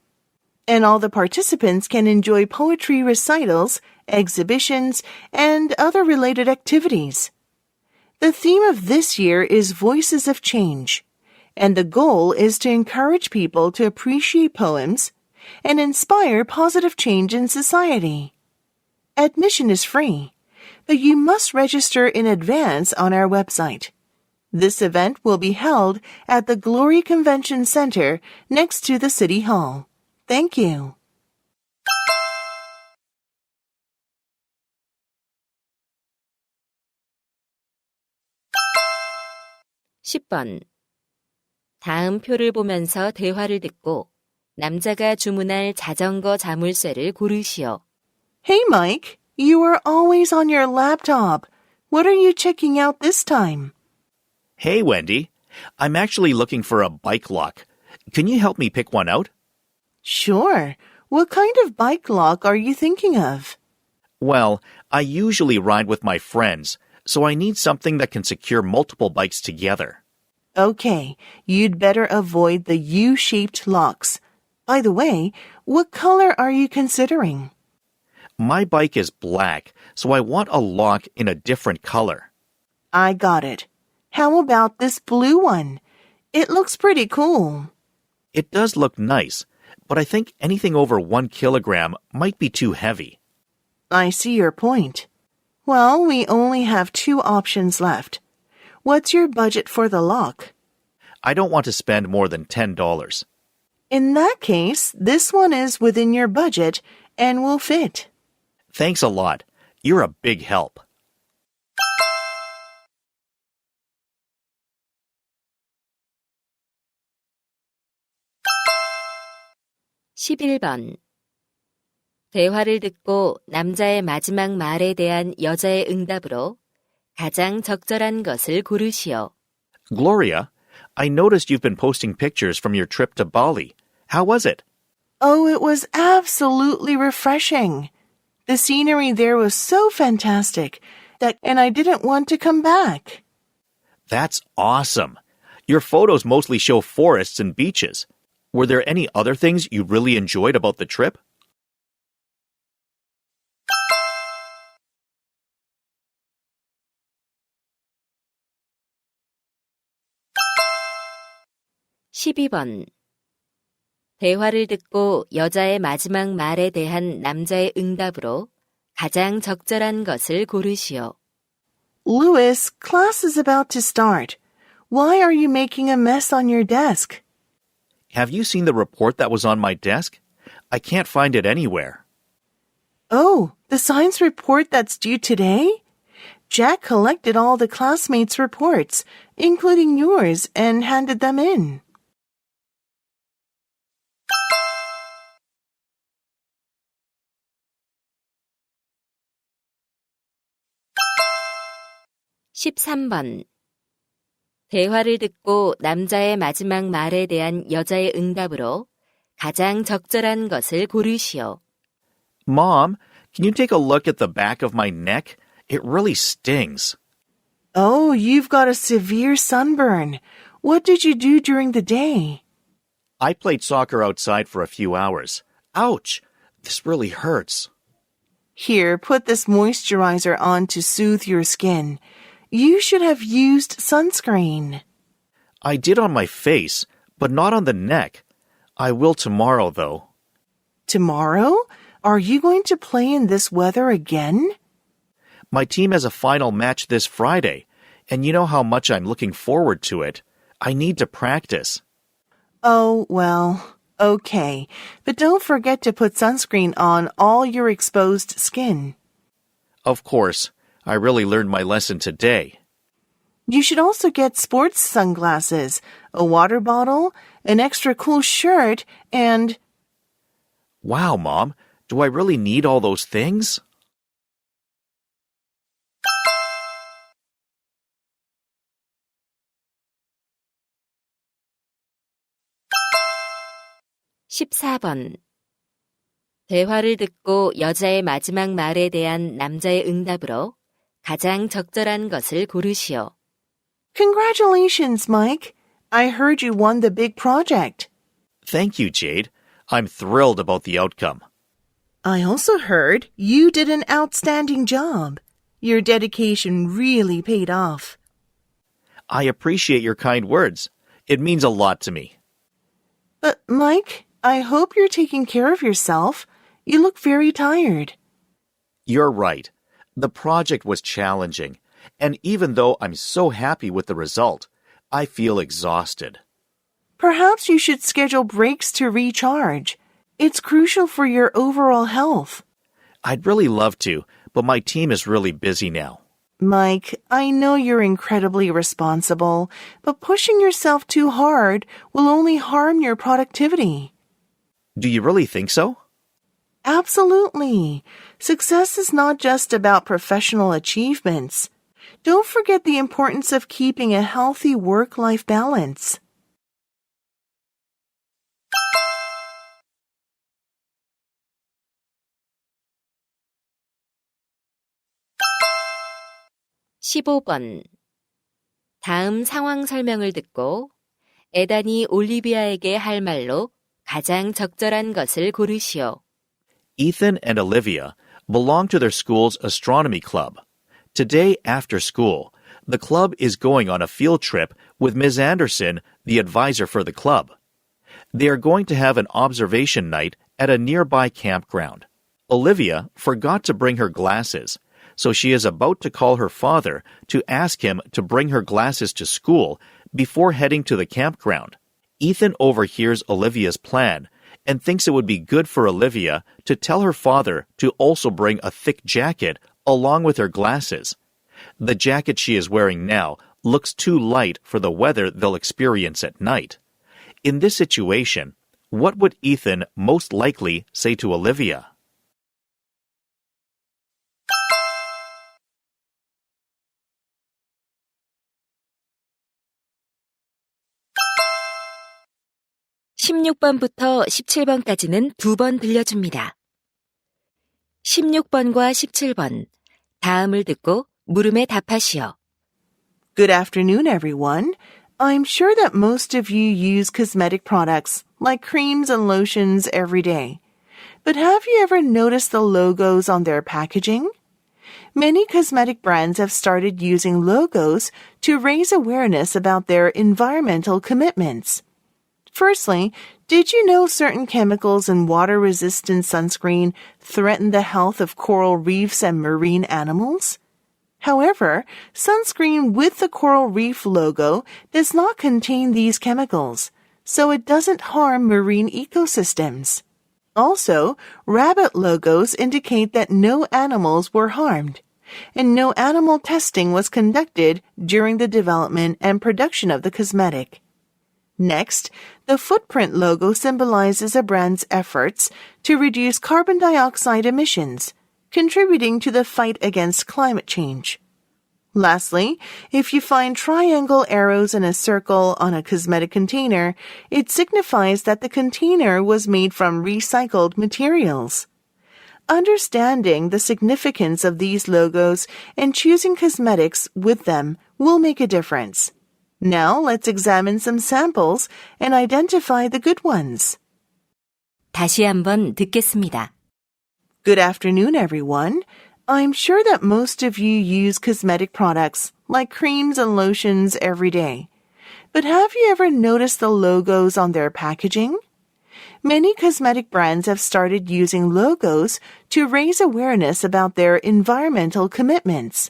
And all the participants can enjoy poetry recitals, exhibitions, and other related activities. The theme of this year is Voices of Change, and the goal is to encourage people to appreciate poems and inspire positive change in society. Admission is free, but you must register in advance on our website. This event will be held at the Glory Convention Center next to the City Hall. Thank you. (10번) 다음 표를 보면서 대화를 듣고 남자가 주문할 자전거 자물쇠를 고르시오. Hey, Mike, you are always on your laptop. What are you checking out this time? Hey, Wendy. I'm actually looking for a bike lock. Can you help me pick one out? Sure. What kind of bike lock are you thinking of? Well, I usually ride with my friends, so I need something that can secure multiple bikes together. Okay, you'd better avoid the U-shaped locks. By the way, what color are you considering? My bike is black, so I want a lock in a different color. I got it. How about this blue one? It looks pretty cool. It does look nice, but I think anything over 1 kilogram might be too heavy. I see your point. Well, we only have 2 options left. What's your budget for the lock? I don't want to spend more than $10. In that case, this one is within your budget and will fit. Thanks a lot. You're a big help. (11번) 대화를 듣고 남자의 마지막 말에 대한 여자의 응답으로 가장 적절한 것을 고르시오. Gloria, I noticed you've been posting pictures from your trip to Bali. How was it? Oh, it was absolutely refreshing. The scenery there was so fantastic and I didn't want to come back. That's awesome. Your photos mostly show forests and beaches. Were there any other things you really enjoyed about the trip? (12번) 대화를 듣고 여자의 마지막 말에 대한 남자의 응답으로 가장 적절한 것을 고르시오. Louis, class is about to start. Why are you making a mess on your desk? Have you seen the report that was on my desk? I can't find it anywhere. Oh, the science report that's due today? Jack collected all the classmates' reports, including yours, and handed them in. (13번) 대화를 듣고 남자의 마지막 말에 대한 여자의 응답으로 가장 적절한 것을 고르시오. Mom, can you take a look at the back of my neck? It really stings. Oh, you've got a severe sunburn. What did you do during the day? I played soccer outside for a few hours. Ouch! This really hurts. Here, put this moisturizer on to soothe your skin. You should have used sunscreen. I did on my face, but not on the neck. I will tomorrow, though. Tomorrow? Are you going to play in this weather again? My team has a final match this Friday, and you know how much I'm looking forward to it. I need to practice. Oh, well, okay. But don't forget to put sunscreen on all your exposed skin. Of course, I really learned my lesson today. You should also get sports sunglasses, a water bottle, an extra cool shirt, and... Wow, Mom, do I really need all those things? (14번) 대화를 듣고 여자의 마지막 말에 대한 남자의 응답으로 가장 적절한 것을 고르시오. Congratulations, Mike. I heard you won the big project. Thank you, Jade. I'm thrilled about the outcome. I also heard you did an outstanding job. Your dedication really paid off. I appreciate your kind words. It means a lot to me. But, Mike, I hope you're taking care of yourself. You look very tired. You're right. The project was challenging, and even though I'm so happy with the result, I feel exhausted. Perhaps you should schedule breaks to recharge. It's crucial for your overall health. I'd really love to, but my team is really busy now. Mike, I know you're incredibly responsible, but pushing yourself too hard will only harm your productivity. Do you really think so? Absolutely. Success is not just about professional achievements. Don't forget the importance of keeping a healthy work-life balance. (15번) 다음 상황 설명을 듣고 에단이 올리비아에게 할 말로 가장 적절한 것을 고르시오. Ethan and Olivia belong to their school's astronomy club. Today after school, the club is going on a field trip with Ms. Anderson, the advisor for the club. They are going to have an observation night at a nearby campground. Olivia forgot to bring her glasses, so she is about to call her father to ask him to bring her glasses to school before heading to the campground. Ethan overhears Olivia's plan and thinks it would be good for Olivia to tell her father to also bring a thick jacket along with her glasses. The jacket she is wearing now looks too light for the weather they'll experience at night. In this situation, what would Ethan most likely say to Olivia? (16번부터 17번까지는 2번 들려줍니다. 16번과 17번, 다음을 듣고 물음에 답하시오. Good afternoon, everyone. I'm sure that most of you use cosmetic products like creams and lotions every day. But have you ever noticed the logos on their packaging? Many cosmetic brands have started using logos to raise awareness about their environmental commitments. Firstly, did you know certain chemicals in water-resistant sunscreen threaten the health of coral reefs and marine animals? However, sunscreen with the coral reef logo does not contain these chemicals, so it doesn't harm marine ecosystems. Also, rabbit logos indicate that no animals were harmed, and no animal testing was conducted during the development and production of the cosmetic. Next, the footprint logo symbolizes a brand's efforts to reduce carbon dioxide emissions, contributing to the fight against climate change. Lastly, if you find triangle arrows in a circle on a cosmetic container, it signifies that the container was made from recycled materials. Understanding the significance of these logos and choosing cosmetics with them will make a difference. Now let's examine some samples and identify the good ones. 다시 한번 듣겠습니다. Good afternoon, everyone. I'm sure that most of you use cosmetic products like creams and lotions every day. But have you ever noticed the logos on their packaging? Many cosmetic brands have started using logos to raise awareness about their environmental commitments.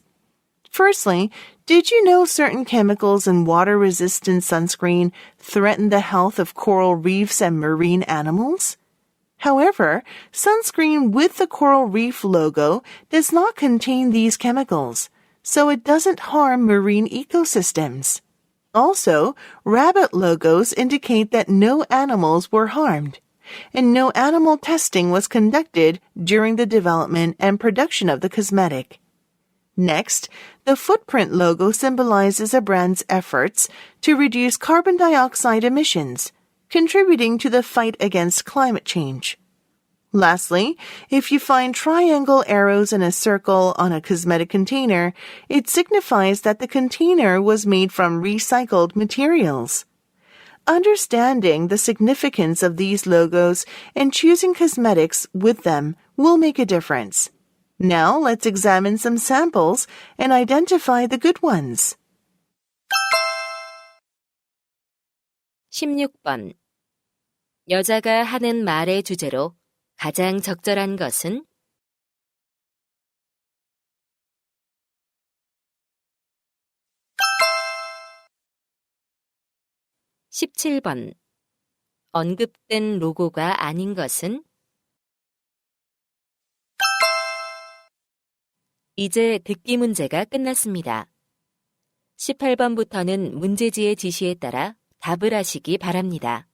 Firstly, did you know certain chemicals in water-resistant sunscreen threaten the health of coral reefs and marine animals? However, sunscreen with the coral reef logo does not contain these chemicals, so it doesn't harm marine ecosystems. Also, rabbit logos indicate that no animals were harmed, and no animal testing was conducted during the development and production of the cosmetic. Next, the footprint logo symbolizes a brand's efforts to reduce carbon dioxide emissions, contributing to the fight against climate change. Lastly, if you find triangle arrows in a circle on a cosmetic container, it signifies that the container was made from recycled materials. Understanding the significance of these logos and choosing cosmetics with them will make a difference. Now let's examine some samples and identify the good ones. 16번. 여자가 하는 말의 주제로 가장 적절한 것은? 17번. 언급된 로고가 아닌 것은? 이제 듣기 문제가 끝났습니다. 18번부터는 문제지의 지시에 따라 답을 하시기 바랍니다.